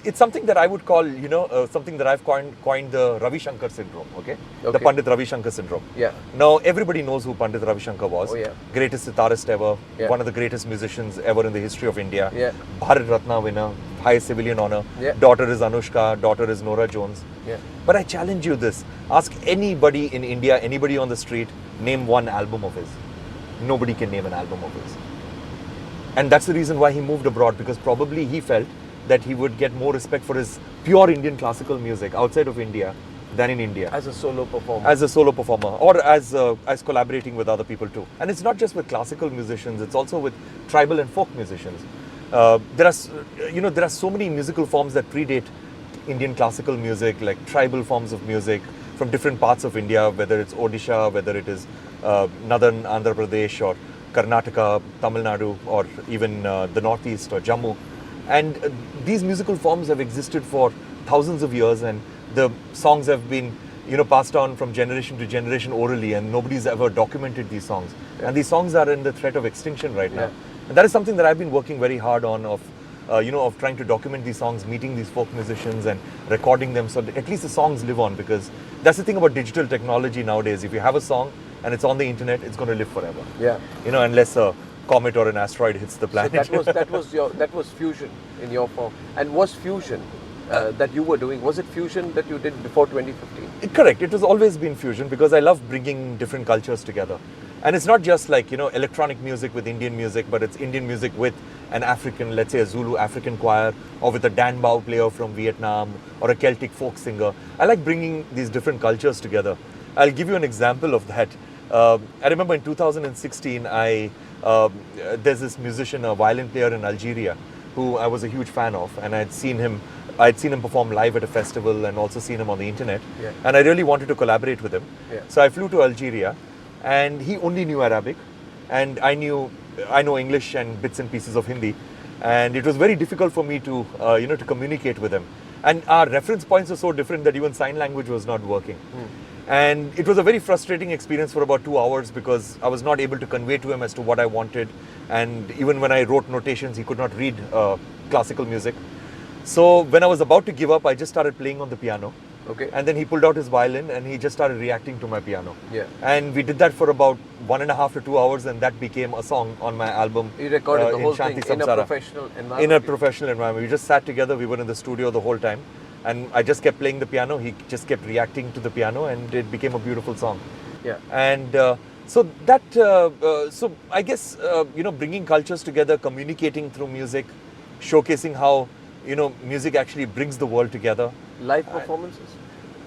it's something that I would call, something that I've coined the Ravi Shankar syndrome, okay? The Okay. Pandit Ravi Shankar syndrome. Yeah. Now, everybody knows who Pandit Ravi Shankar was. Oh, yeah. Greatest sitarist ever, Yeah. one of the greatest musicians ever in the history of India. Yeah. Bharat Ratna winner, highest civilian honor. Yeah. Daughter is Anushka, daughter is Nora Jones. Yeah. But I challenge you this. Ask anybody in India, anybody on the street, name one album of his. Nobody can name an album of his. And that's the reason why he moved abroad, because probably he felt that he would get more respect for his pure Indian classical music outside of India than in India. As a solo performer. As a solo performer, or as collaborating with other people too. And it's not just with classical musicians, it's also with tribal and folk musicians. There are so many musical forms that predate Indian classical music, like tribal forms of music from different parts of India, whether it's Odisha, whether it is northern Andhra Pradesh or Karnataka, Tamil Nadu, or even the northeast or Jammu. And these musical forms have existed for thousands of years, and the songs have been passed on from generation to generation orally, and nobody's ever documented these songs. And these songs are in the threat of extinction right now. And that is something that I've been working very hard on, of trying to document these songs, meeting these folk musicians and recording them, so that at least the songs live on. Because that's the thing about digital technology nowadays. If you have a song and it's on the internet, it's going to live forever. Yeah. Unless a comet or an asteroid hits the planet. So that was fusion in your form. And was fusion that you were doing, was it fusion that you did before 2015? Correct. It has always been fusion, because I love bringing different cultures together. And it's not just like, electronic music with Indian music, but it's Indian music with an African, let's say a Zulu African choir, or with a danbao player from Vietnam, or a Celtic folk singer. I like bringing these different cultures together. I'll give you an example of that. I remember in 2016, there's this musician, a violin player in Algeria, who I was a huge fan of, and I'd seen him perform live at a festival, and also seen him on the internet. Yeah. And I really wanted to collaborate with him. Yeah. So I flew to Algeria, and he only knew Arabic, and I know English and bits and pieces of Hindi, and it was very difficult for me to to communicate with him. And our reference points were so different that even sign language was not working. And it was a very frustrating experience for about 2 hours, because I was not able to convey to him as to what I wanted. And even when I wrote notations, he could not read classical music. So when I was about to give up, I just started playing on the piano. Okay. And then he pulled out his violin and he just started reacting to my piano. Yeah. And we did that for about 1.5 to 2 hours, and that became a song on my album. You recorded the in whole Shanti thing in a Samsara. professional environment? In a professional environment. We just sat together, we were in the studio the whole time. And I just kept playing the piano, he just kept reacting to the piano, and it became a beautiful song. Yeah. And so that, so I guess, bringing cultures together, communicating through music, showcasing how, music actually brings the world together. Live performances?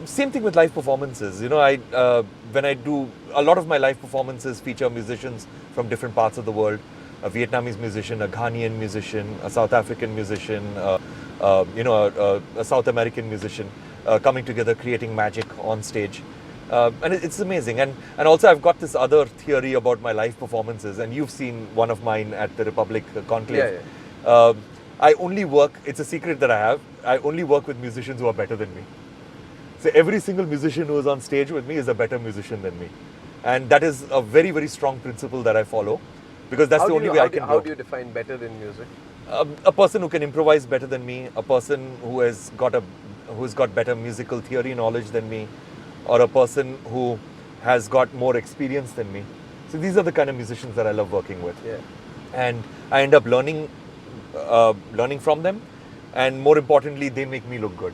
Same thing with live performances. When I do, a lot of my live performances feature musicians from different parts of the world. A Vietnamese musician, a Ghanaian musician, a South African musician, a South American musician coming together, creating magic on stage. And it's amazing. And also I've got this other theory about my live performances, and you've seen one of mine at the Republic Conclave. Yeah. I only work, it's a secret that I have, I only work with musicians who are better than me. So every single musician who is on stage with me is a better musician than me. And that is a very, very strong principle that I follow, because that's the only way I can How work. do you define better in music? A person who can improvise better than me, a person who has got better musical theory knowledge than me, or a person who has got more experience than me. So these are the kind of musicians that I love working with. Yeah. And I end up learning from them, and more importantly, they make me look good,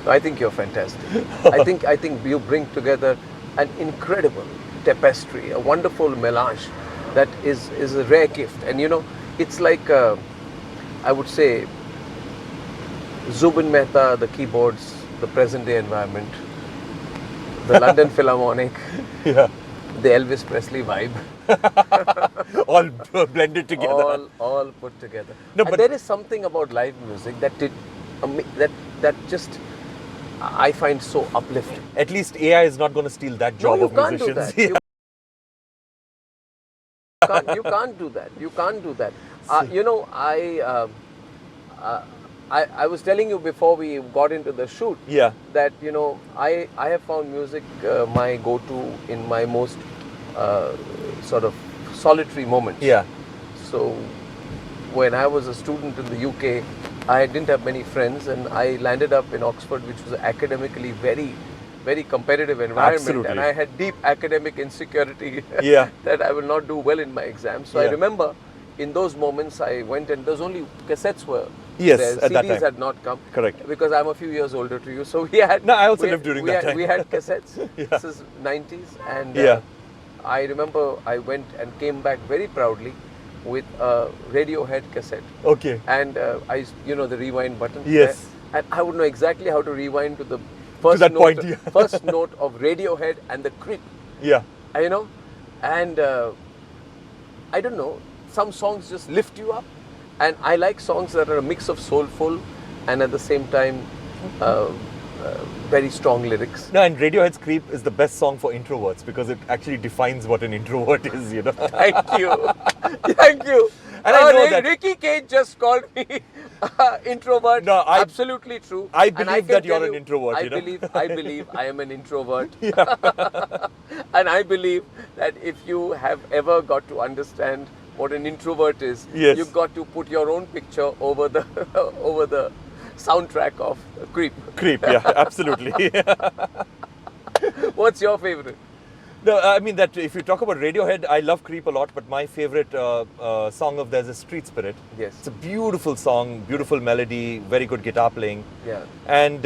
I think you're fantastic. I think you bring together an incredible tapestry, a wonderful melange that is a rare gift. And it's like, I would say, Zubin Mehta, the keyboards, the present day environment, the London Philharmonic, Yeah. the Elvis Presley vibe. All blended together. All put together. No, And but there is something about live music that just I find so uplifting. At least AI is not going to steal that job No, you of can't do musicians. that. You can't do that. You can't do that. I was telling you before we got into the shoot Yeah. that I have found music my go-to in my most sort of solitary moments. Yeah. So when I was a student in the UK, I didn't have many friends, and I landed up in Oxford, which was academically very, very competitive environment. Absolutely. And I had deep academic insecurity Yeah. that I will not do well in my exams. So I Yeah. remember in those moments I went, and there's only cassettes were Yes, there. at that CDs time. had not come. Correct. Because I'm a few years older to you. So we had... No, I also we lived during we that had, time. We had cassettes. Yeah. This is 90s. And Yeah. I remember I went and came back very proudly with a Radiohead cassette. Okay. And the rewind button. Yes. there. And I would know exactly how to rewind to the first that note, point, yeah. first note of Radiohead and the creep. Yeah. And I don't know, some songs just lift you up, and I like songs that are a mix of soulful and at the same time very strong lyrics. No, and Radiohead's Creep is the best song for introverts because it actually defines what an introvert is, Thank you. Thank you. And I know that Ricky Kej just called me introvert. No, absolutely true. I And believe can that you're tell an you, introvert, I believe I am an introvert. And I believe that if you have ever got to understand what an introvert is, Yes. you've got to put your own picture over the over the soundtrack of Creep. Creep, yeah, absolutely. What's your favorite? No, I mean that if you talk about Radiohead, I love Creep a lot, but my favorite song of theirs is Street Spirit. Yes. It's a beautiful song, beautiful melody, very good guitar playing. Yeah. And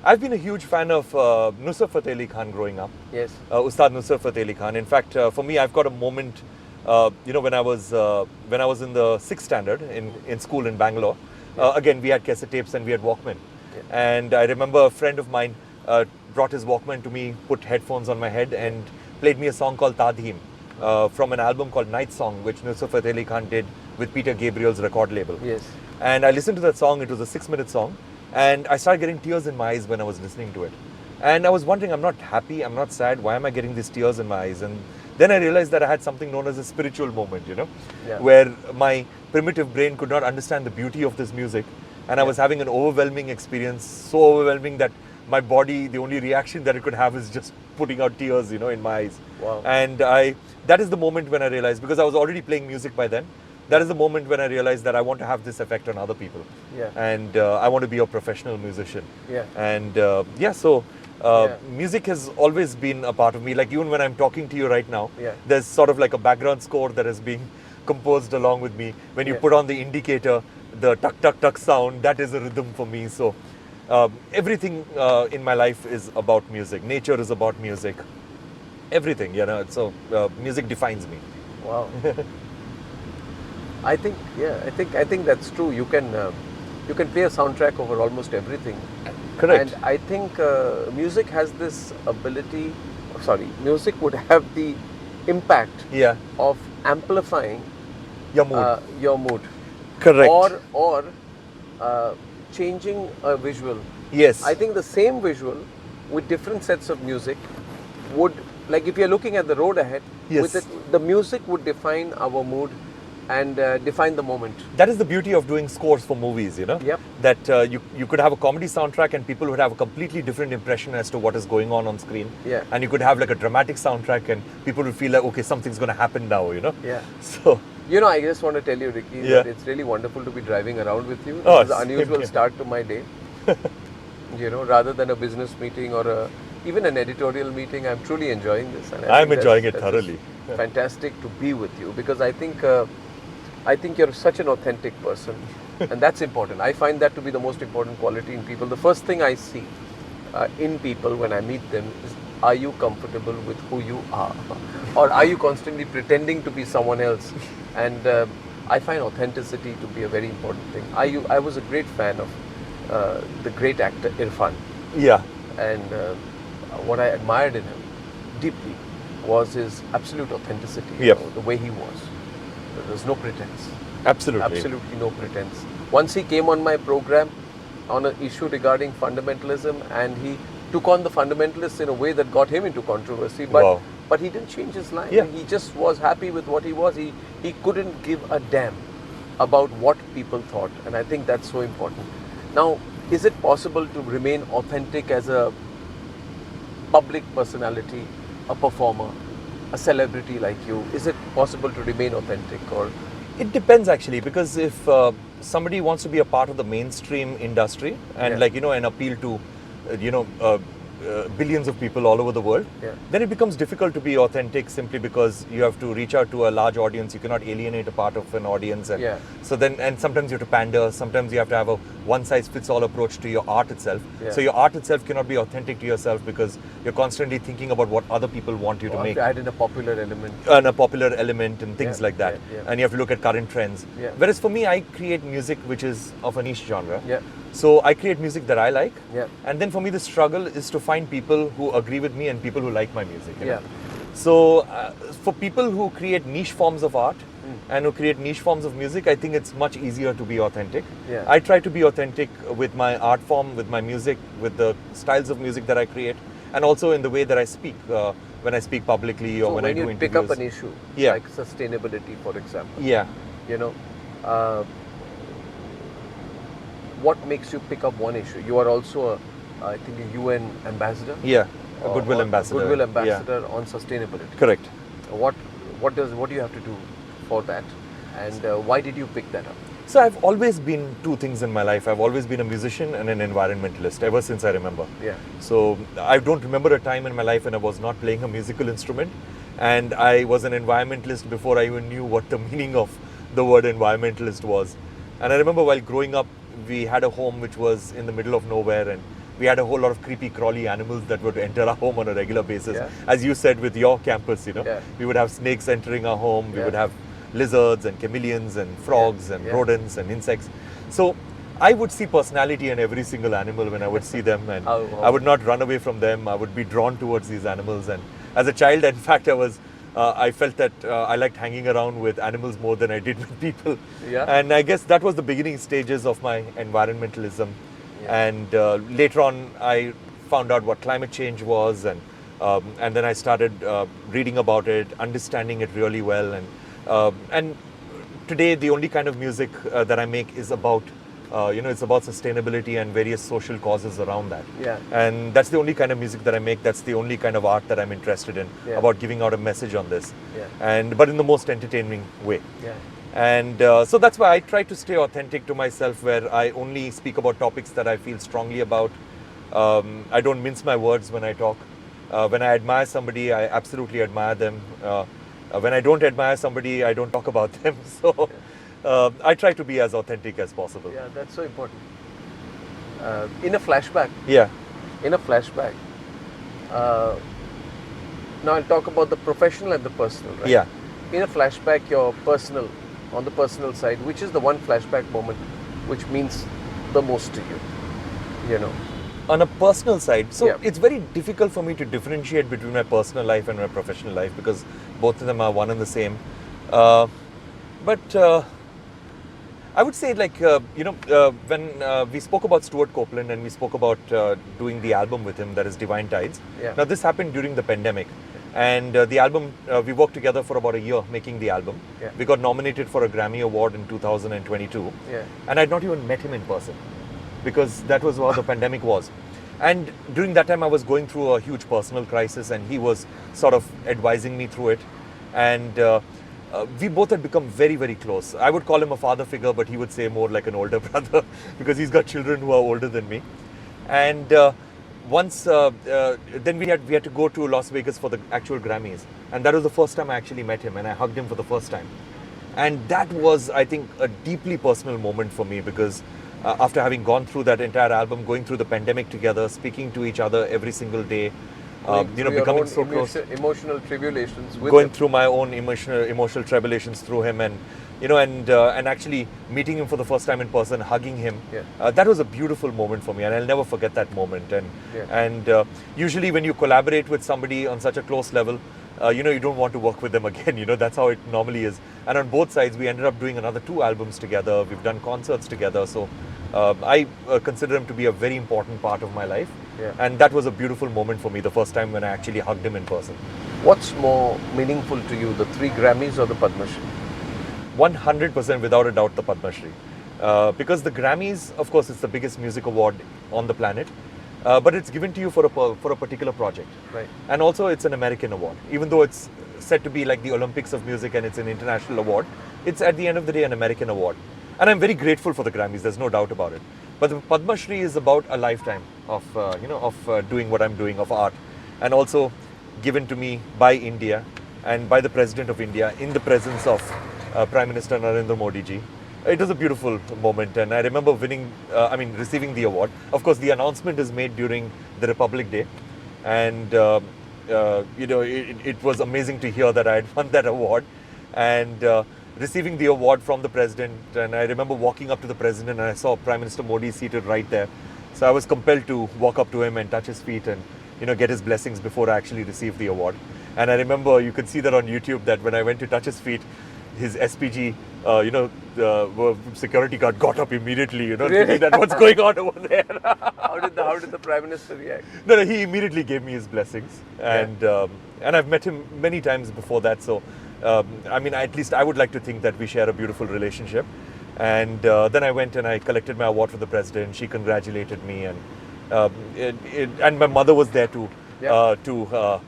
I've been a huge fan of Nusrat Fateh Ali Khan growing up. Yes. Ustad Nusrat Fateh Ali Khan. In fact, for me, I've got a moment, when I was in the 6th standard in school in Bangalore. Again, we had cassette tapes and we had Walkman. Yeah. And I remember a friend of mine brought his Walkman to me, put headphones on my head, and played me a song called Tadhim from an album called Night Song, which Nusrat Fateh Ali Khan did with Peter Gabriel's record label. Yes. And I listened to that song. It was a 6-minute song, and I started getting tears in my eyes when I was listening to it. And I was wondering, I'm not happy, I'm not sad, why am I getting these tears in my eyes? And then I realized that I had something known as a spiritual moment, Yeah. where my primitive brain could not understand the beauty of this music, and I was having an overwhelming experience, so overwhelming that my body, the only reaction that it could have is just putting out tears, in my eyes. Wow. And that is the moment when I realized, because I was already playing music by then, that is the moment when I realized that I want to have this effect on other people. Yeah. And I want to be a professional musician. Yeah. And music has always been a part of me. Like even when I'm talking to you right now, there's sort of like a background score that is being composed along with me. When you put on the indicator, the tuck tuck tuck sound, that is a rhythm for me. So everything in my life is about music. Nature is about music. Everything, so music defines me. Wow. I think that's true. You can play a soundtrack over almost everything. Correct. And I think music has this ability. Music would have the impact of amplifying your mood. Correct. Or changing a visual. Yes. I think the same visual with different sets of music would, like if you're looking at the road ahead, with it, the music would define our mood and define the moment. That is the beauty of doing scores for movies, Yep. That you could have a comedy soundtrack and people would have a completely different impression as to what is going on screen. Yeah. And you could have like a dramatic soundtrack and people would feel like, okay, something's going to happen now, Yeah. So... I just want to tell you, Ricky, that it's really wonderful to be driving around with you. Oh, this is an unusual start to my day. Rather than a business meeting or even an editorial meeting, I'm truly enjoying this. And I'm enjoying it thoroughly. Fantastic to be with you because I think you're such an authentic person, and that's important. I find that to be the most important quality in people. The first thing I see in people when I meet them is, are you comfortable with who you are, or are you constantly pretending to be someone else? And I find authenticity to be a very important thing. I was a great fan of the great actor Irfan. Yeah. And what I admired in him deeply was his absolute authenticity, the way he was. There was no pretense. Absolutely. Absolutely no pretense. Once he came on my program on an issue regarding fundamentalism, and he took on the fundamentalists in a way that got him into controversy. But he didn't change his line. Yeah. He just was happy with what he was. He couldn't give a damn about what people thought. And I think that's so important. Now, is it possible to remain authentic as a public personality, a performer, a celebrity like you? Is it possible to remain authentic, or? It depends actually, because if somebody wants to be a part of the mainstream industry and and appeal to billions of people all over the world, then it becomes difficult to be authentic simply because you have to reach out to a large audience. You cannot alienate a part of an audience. And and sometimes you have to pander, sometimes you have to have a one-size-fits-all approach to your art itself. So your art itself cannot be authentic to yourself because you're constantly thinking about what other people want you to make. Add in a popular element. And things like that. And you have to look at current trends. Whereas for me, I create music which is of a niche genre. So I create music that I like. And then for me, the struggle is to find people who agree with me and people who like my music. You know? So for people who create niche forms of art and who create niche forms of music, I think it's much easier to be authentic. I try to be authentic with my art form, with my music, with the styles of music that I create, and also in the way that I speak, when I speak publicly or when I do interviews. Pick up an issue, like sustainability, for example. What makes you pick up one issue? You are also, I think, a UN ambassador. A goodwill ambassador. Goodwill ambassador on sustainability. Correct. What do you have to do for that, and why did you pick that up? So I've always been two things in my life. I've always been a musician and an environmentalist ever since I remember. So I don't remember a time in my life when I was not playing a musical instrument, and I was an environmentalist before I even knew what the meaning of the word environmentalist was. And I remember while growing up, we had a home which was in the middle of nowhere, and we had a whole lot of creepy crawly animals that would enter our home on a regular basis. As you said with your campus, we would have snakes entering our home, we would have lizards and chameleons and frogs and rodents and insects. So I would see personality in every single animal when I would see them, and I would not run away from them. I would be drawn towards these animals. And as a child, in fact, I felt that I liked hanging around with animals more than I did with people. And I guess that was the beginning stages of my environmentalism. And later on, I found out what climate change was, and then I started reading about it, understanding it really well. And today, the only kind of music that I make is about it's about sustainability and various social causes around that. And that's the only kind of music that I make. That's the only kind of art that I'm interested in, about giving out a message on this. But in the most entertaining way. And so that's why I try to stay authentic to myself, where I only speak about topics that I feel strongly about. I don't mince my words when I talk. When I admire somebody, I absolutely admire them. When I don't admire somebody, I don't talk about them. So I try to be as authentic as possible. Yeah, that's so important. In a flashback. Yeah. In a flashback. Now I'll talk about the professional and the personal, right? Yeah. In a flashback, your personal, on the personal side, which is the one flashback moment which means the most to you, you know? On a personal side, so Yeah. it's very difficult for me to differentiate between my personal life and my professional life, because both of them are one and the same. But I would say, like, when we spoke about Stuart Copeland and we spoke about doing the album with him, that is Divine Tides. Yeah. Now, this happened during the pandemic. And the album, we worked together for about a year making the album. Yeah. We got nominated for a Grammy Award in 2022. Yeah. And I'd not even met him in person, because that was how the pandemic was. And during that time, I was going through a huge personal crisis, and he was sort of advising me through it. And we both had become very, very close. I would call him a father figure, but he would say more like an older brother, because he's got children who are older than me. And then we had to go to Las Vegas for the actual Grammys. And that was the first time I actually met him, and I hugged him for the first time. And that was, I think, a deeply personal moment for me, because after having gone through that entire album, going through the pandemic together, speaking to each other every single day, becoming so close, emotional tribulations with going him. through my own emotional tribulations through him, and actually meeting him for the first time in person, hugging him. Yeah. That was a beautiful moment for me, and I'll never forget that moment. And usually when you collaborate with somebody on such a close level, you don't want to work with them again. That's how it normally is. And on both sides, we ended up doing another 2 albums together. We've done concerts together. So I consider him to be a very important part of my life. Yeah. And that was a beautiful moment for me, the first time when I actually hugged him in person. What's more meaningful to you, the 3 Grammys or the Padmashri? 100% without a doubt the Padmashri. Because the Grammys, of course, it's the biggest music award on the planet. But it's given to you for a particular project. Right. And also it's an American award. Even though it's said to be like the Olympics of music and it's an international award, it's at the end of the day an American award. And I'm very grateful for the Grammys, there's no doubt about it. But the Padmashri is about a lifetime of doing what I'm doing, of art. And also given to me by India and by the President of India in the presence of Prime Minister Narendra Modi ji. It was a beautiful moment, and I remember receiving the award. Of course, the announcement is made during the Republic Day, and it was amazing to hear that I had won that award, and receiving the award from the President. And I remember walking up to the President, and I saw Prime Minister Modi seated right there. So I was compelled to walk up to him and touch his feet and get his blessings before I actually received the award. And I remember, you could see that on YouTube, that when I went to touch his feet, his SPG, security guard got up immediately, Really? thinking that what's going on over there. How did the Prime Minister react? No, he immediately gave me his blessings, and I've met him many times before that. So, at least I would like to think that we share a beautiful relationship. And then I went and I collected my award for the President. She congratulated me, and my mother was there too, to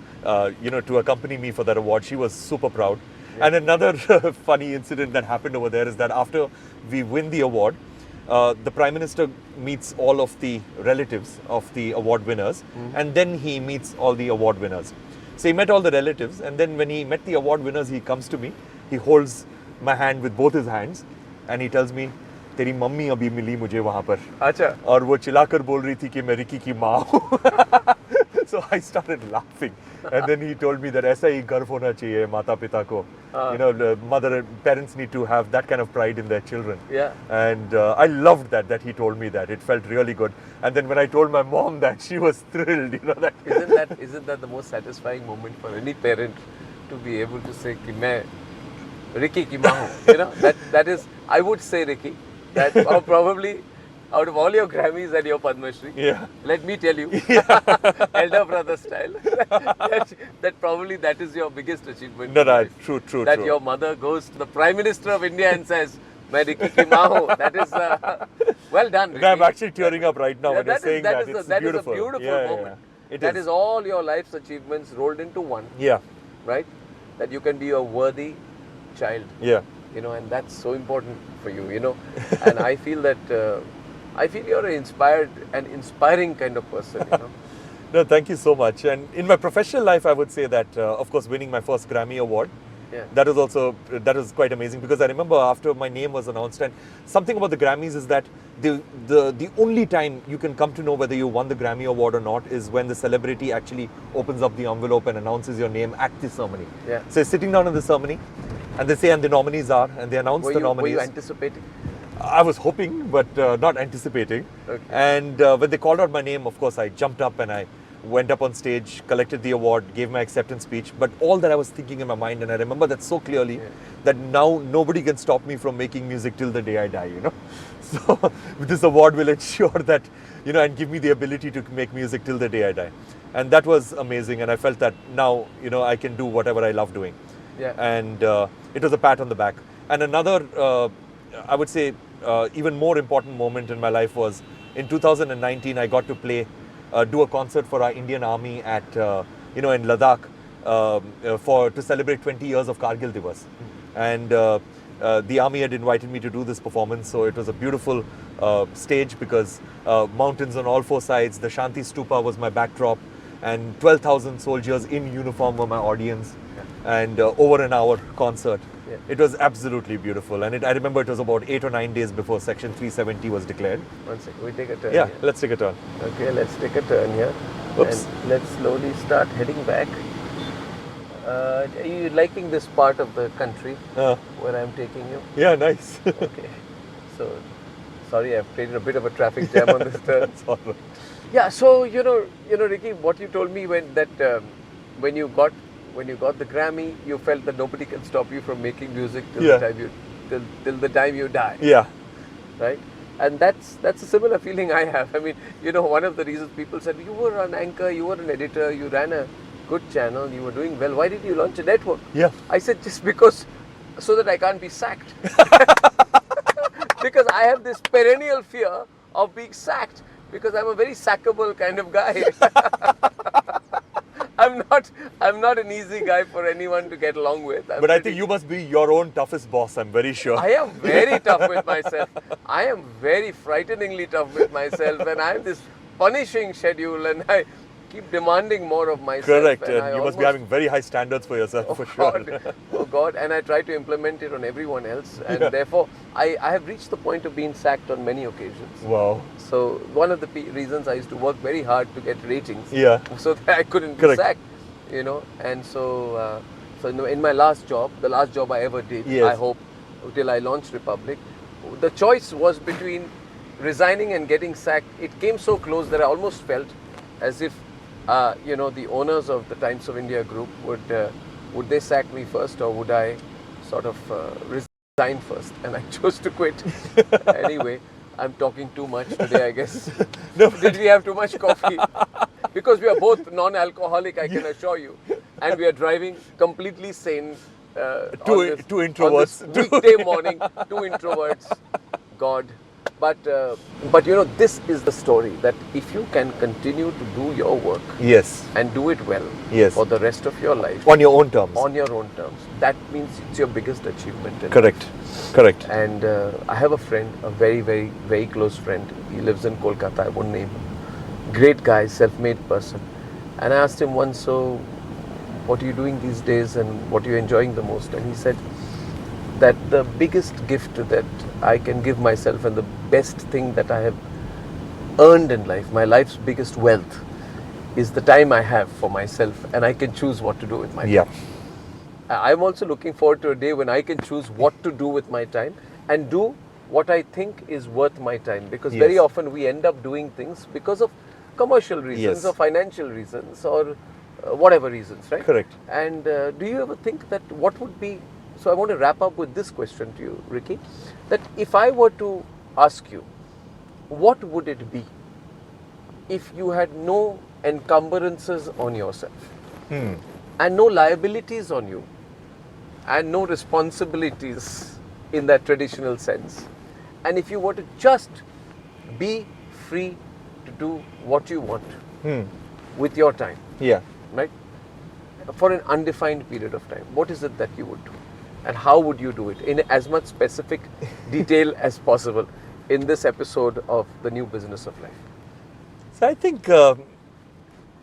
accompany me for that award. She was super proud. And another funny incident that happened over there is that after we win the award, the Prime Minister meets all of the relatives of the award winners, and then he meets all the award winners. So he met all the relatives, and then when he met the award winners, he comes to me, he holds my hand with both his hands, and he tells me, तेरी mummy अभी मिली मुझे वहाँ पर, अच्छा, और वो चिल्लाकर बोल रही थी कि मैं रिकी की माँ हूँ. So I started laughing, and then he told me that ऐसा ही गर्व होना चाहिए माता पिता को. Parents need to have that kind of pride in their children. Yeah. And I loved that he told me that. It felt really good. And then when I told my mom that, she was thrilled. That isn't that the most satisfying moment for any parent, to be able to say कि मैं Ricky की माँ हूँ. That is, I would say, Ricky, that probably out of all your Grammys and your Padmashri, let me tell you, elder brother style, that probably that is your biggest achievement. No, true. That your mother goes to the Prime Minister of India and says, मैं Ricky की माँ हूँ. That is well done, Ricky. I'm actually tearing up right now when you're saying that. That It's beautiful. Is a beautiful moment. That is all your life's achievements rolled into one. Yeah. Right? That you can be a worthy child. Yeah. you know, and that's so important for you, you know. And I feel that, I feel you're an inspiring kind of person, you know. No, thank you so much. And in my professional life, I would say that, of course, winning my first Grammy award, Yeah. that was quite amazing, because I remember after my name was announced, and something about the Grammys is that the only time you can come to know whether you won the Grammy award or not is when the celebrity actually opens up the envelope and announces your name at the ceremony. Yeah. So sitting down in the ceremony, and they say, and the nominees are, and they announce the nominees. Were you anticipating? I was hoping, but not anticipating. Okay. And when they called out my name, of course, I jumped up and I went up on stage, collected the award, gave my acceptance speech. But all that I was thinking in my mind, and I remember that so clearly, that now nobody can stop me from making music till the day I die, you know. So this award will ensure that, you know, and give me the ability to make music till the day I die. And that was amazing. And I felt that now, you know, I can do whatever I love doing. Yeah. And it was a pat on the back. And another, I would say, even more important moment in my life was in 2019, I got to do a concert for our Indian Army at, you know, in Ladakh to celebrate 20 years of Kargil Divas. And the Army had invited me to do this performance, so it was a beautiful stage, because mountains on all four sides, the Shanti Stupa was my backdrop, and 12,000 soldiers in uniform were my audience, and over an hour concert. Yeah. It was absolutely beautiful, and I remember it was about 8 or 9 days before Section 370 was declared. One second, we take a turn. Yeah, here. let's take a turn. Okay, let's take a turn here. Oops. And let's slowly start heading back. Are you liking this part of the country where I'm taking you? Yeah, nice. Okay. So, sorry, I've created a bit of a traffic jam on this turn. That's all right. Yeah. So you know, Ricky, what you told me when you got the Grammy, you felt that nobody can stop you from making music till the time you die. Yeah. Right? And that's a similar feeling I have. I mean, you know, one of the reasons people said, you were an anchor, you were an editor, you ran a good channel, you were doing well, why did you launch a network? Yeah. I said, just because, so that I can't be sacked. Because I have this perennial fear of being sacked, because I'm a very sackable kind of guy. I'm not an easy guy for anyone to get along with. But I think you must be your own toughest boss, I'm very sure. I am very tough with myself. I am very frighteningly tough with myself, and I have this punishing schedule, and I keep demanding more of myself. Correct, and you must be having very high standards for yourself, for sure. God. Oh God, and I try to implement it on everyone else, and therefore I have reached the point of being sacked on many occasions. Wow. So one of the reasons I used to work very hard to get ratings, so that I couldn't be sacked, you know. And so, in my last job, the last job I ever did, I hope, till I launched Republic, the choice was between resigning and getting sacked. It came so close that I almost felt as if, you know, the owners of the Times of India group would they sack me first, or would I sort of resign first? And I chose to quit. Anyway, I'm talking too much today, I guess. No, did we have too much coffee? Because we are both non-alcoholic, I can assure you, and we are driving completely sane. Two introverts. On this weekday morning, two introverts. God. But you know, this is the story, that if you can continue to do your work, and do it well, for the rest of your life, on your own terms, that means it's your biggest achievement. Correct. And I have a friend, a very, very, very close friend. He lives in Kolkata. I won't name him. Great guy, self-made person. And I asked him once, so what are you doing these days, and what are you enjoying the most? And he said that the biggest gift that I can give myself, and the best thing that I have earned in life, my life's biggest wealth, is the time I have for myself, and I can choose what to do with my time. I'm also looking forward to a day when I can choose what to do with my time, and do what I think is worth my time, because very often we end up doing things because of commercial reasons or financial reasons or whatever reasons, right? Correct. And do you ever think that what would be, so I want to wrap up with this question to you, Ricky, that if I were to ask you, what would it be if you had no encumbrances on yourself, and no liabilities on you, and no responsibilities in that traditional sense, and if you were to just be free to do what you want with your time, right, for an undefined period of time, what is it that you would do? And how would you do it in as much specific detail as possible in this episode of The New Business of Life? So I think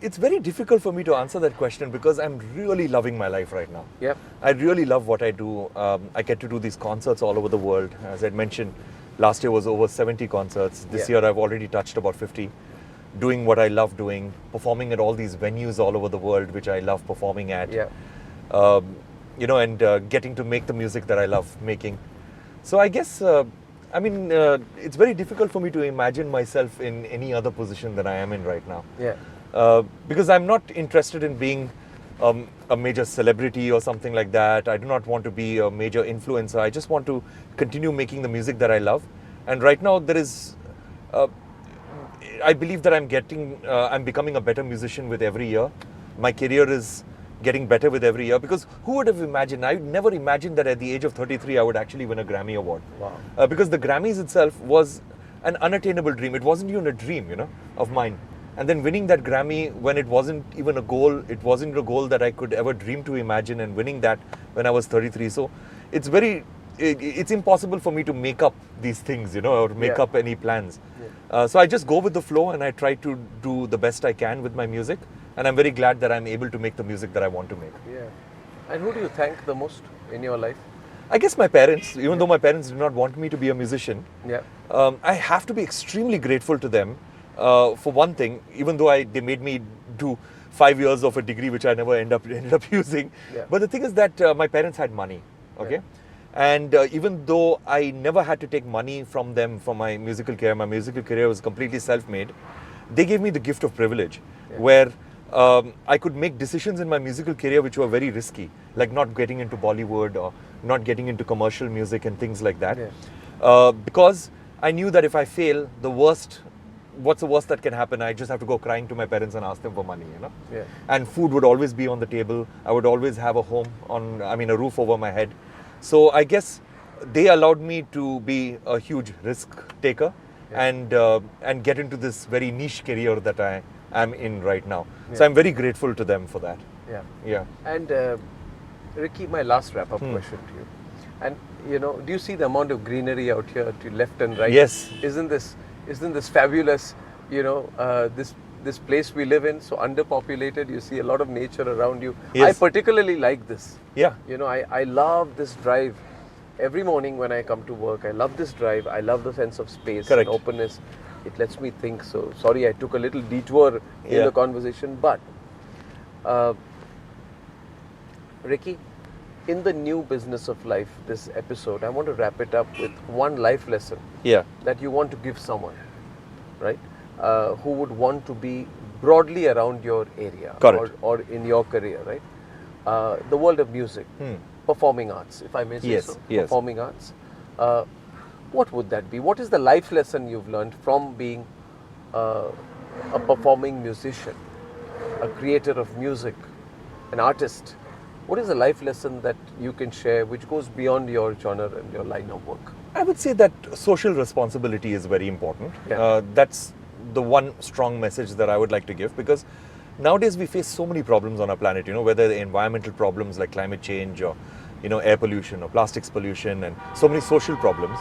it's very difficult for me to answer that question because I'm really loving my life right now. Yeah. I really love what I do. I get to do these concerts all over the world. As I mentioned, last year was over 70 concerts. This year I've already touched about 50. Doing what I love doing, performing at all these venues all over the world, which I love performing at. Yeah. And getting to make the music that I love making. So I guess, it's very difficult for me to imagine myself in any other position than I am in right now. Yeah. Because I'm not interested in being a major celebrity or something like that. I do not want to be a major influencer. I just want to continue making the music that I love. And right now there is, I believe that I'm becoming a better musician with every year. My career is getting better with every year because who would have imagined? I never imagined that at the age of 33 I would actually win a Grammy award. Wow. Because the Grammys itself was an unattainable dream. It wasn't even a dream, of mine. And then winning that Grammy when it wasn't even a goal, it wasn't a goal that I could ever dream to imagine, and winning that when I was 33. So it's impossible for me to make up these things, or make up any plans. Yeah. So I just go with the flow and I try to do the best I can with my music. And I'm very glad that I'm able to make the music that I want to make. Yeah. And who do you thank the most in your life? I guess my parents, even though my parents did not want me to be a musician. Yeah. I have to be extremely grateful to them. For one thing, even though they made me do 5 years of a degree, which I never ended up using. Yeah. But the thing is that my parents had money, okay? Yeah. And even though I never had to take money from them for my musical career was completely self-made, they gave me the gift of privilege, where I could make decisions in my musical career which were very risky, like not getting into Bollywood or not getting into commercial music and things like that. Yeah. Because I knew that if I fail, what's the worst that can happen? I just have to go crying to my parents and ask them for money, Yeah. And food would always be on the table. I would always have a roof over my head. So I guess they allowed me to be a huge risk taker, and get into this very niche career that I am in right now. Yeah. So I'm very grateful to them for that. Yeah. Yeah. And Ricky, my last wrap-up question to you. And do you see the amount of greenery out here to left and right? Yes. Isn't this fabulous? This place we live in, so underpopulated. You see a lot of nature around you. Yes. I particularly like this. Yeah. I love this drive. Every morning when I come to work, I love this drive. I love the sense of space and openness. It lets me think. So sorry, I took a little detour in the conversation, but Ricky, in the new business of life, this episode, I want to wrap it up with one life lesson that you want to give someone, right? Who would want to be broadly around your area or in your career, right? The world of music, performing arts, if I may say so. Yes. Performing arts. What would that be? What is the life lesson you've learned from being a performing musician, a creator of music, an artist? What is the life lesson that you can share which goes beyond your genre and your line of work? I would say that social responsibility is very important. Yeah. That's the one strong message that I would like to give, because nowadays we face so many problems on our planet, whether the environmental problems like climate change or, air pollution or plastics pollution, and so many social problems,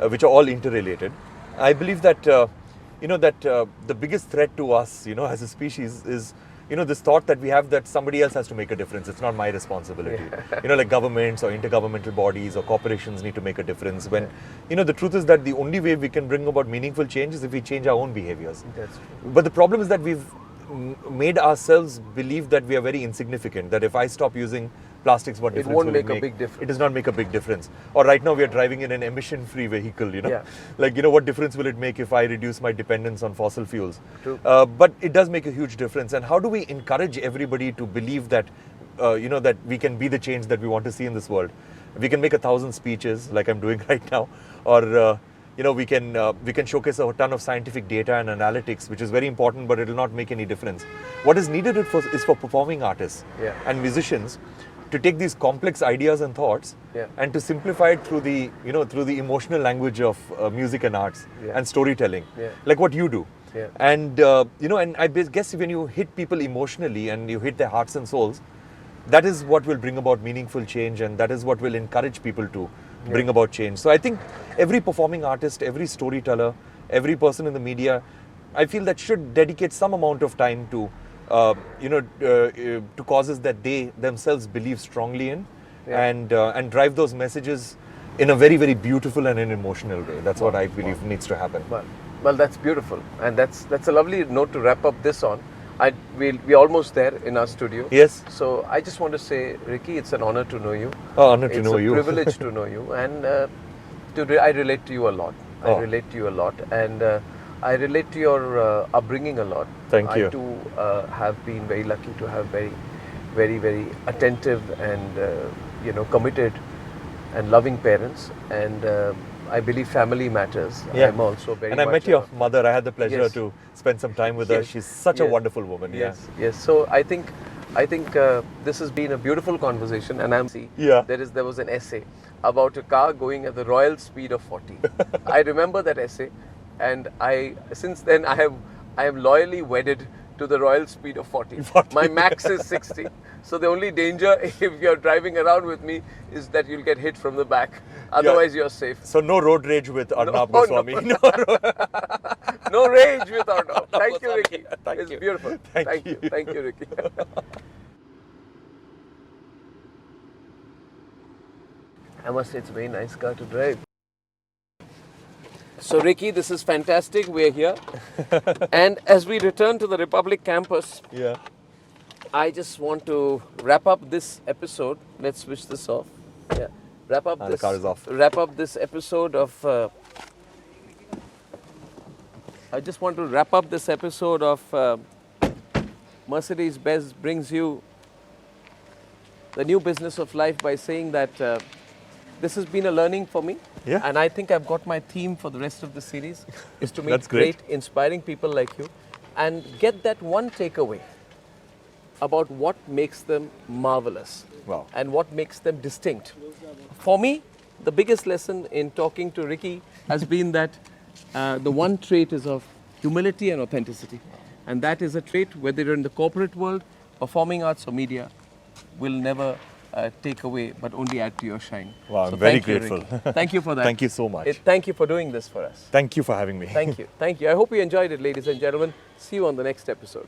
which are all interrelated. I believe that, the biggest threat to us, as a species is, this thought that we have that somebody else has to make a difference. It's not my responsibility. Yeah. Like governments or intergovernmental bodies or corporations need to make a difference. When, the truth is that the only way we can bring about meaningful change is if we change our own behaviors. That's true. But the problem is that we've made ourselves believe that we are very insignificant, that if I stop using plastics, what difference will it make? It won't make a big difference. It does not make a big difference. Or right now we are driving in an emission-free vehicle, Yeah. Like, what difference will it make if I reduce my dependence on fossil fuels? True. But it does make a huge difference. And how do we encourage everybody to believe that, that we can be the change that we want to see in this world? We can make 1,000 speeches like I'm doing right now, or we can showcase a ton of scientific data and analytics, which is very important, but it will not make any difference. What is needed is for performing artists and musicians to take these complex ideas and thoughts and to simplify it through the emotional language of music and arts and storytelling, like what you do. Yeah. And and I guess when you hit people emotionally and you hit their hearts and souls, that is what will bring about meaningful change, and that is what will encourage people to bring about change. So I think every performing artist, every storyteller, every person in the media, I feel that should dedicate some amount of time to, to causes that they themselves believe strongly in, and drive those messages in a very, very beautiful and an emotional way. That's what I believe needs to happen. Well, that's beautiful, and that's a lovely note to wrap up this on. We're almost there in our studio. Yes. So I just want to say, Ricky, it's an honor to know you. Oh, honor to know you. It's a privilege to know you, and I relate to you a lot. I relate to you a lot, and I relate to your upbringing a lot. Thank you. I too have been very lucky to have very, very, very attentive and committed and loving parents, and I believe family matters. Yeah. I'm also very. And I met your mother. I had the pleasure to spend some time with her. Yes. She's such a wonderful woman. Yes. So I think this has been a beautiful conversation, and there was an essay about a car going at the royal speed of 40. I remember that essay, and since then I am loyally wedded to the royal speed of 40. My max is 60. So the only danger if you're driving around with me is that you'll get hit from the back. Otherwise you're safe. So no road rage with Arnab Goswami. No. No rage with Arnab. Thank you, Ricky. It's beautiful. Thank you. Thank you, Ricky. I must say it's a very nice car to drive. So Ricky, this is fantastic. We're here. And as we return to the Republic campus, I just want to wrap up this episode. Let's switch this off. Yeah. The car is off. Wrap up this episode of I just want to wrap up this episode of Mercedes-Benz brings you the new business of life by saying that this has been a learning for me. Yeah. And I think I've got my theme for the rest of the series is to meet That's great, inspiring people like you and get that one takeaway about what makes them marvelous. Wow. And what makes them distinct. For me, the biggest lesson in talking to Ricky has been that the one trait is of humility and authenticity. And that is a trait, whether you're in the corporate world, performing arts or media, will never take away, but only add to your shine. Wow, I'm very grateful. Thank you for that. Thank you so much. Thank you for doing this for us. Thank you for having me. Thank you. Thank you. I hope you enjoyed it, ladies and gentlemen. See you on the next episode.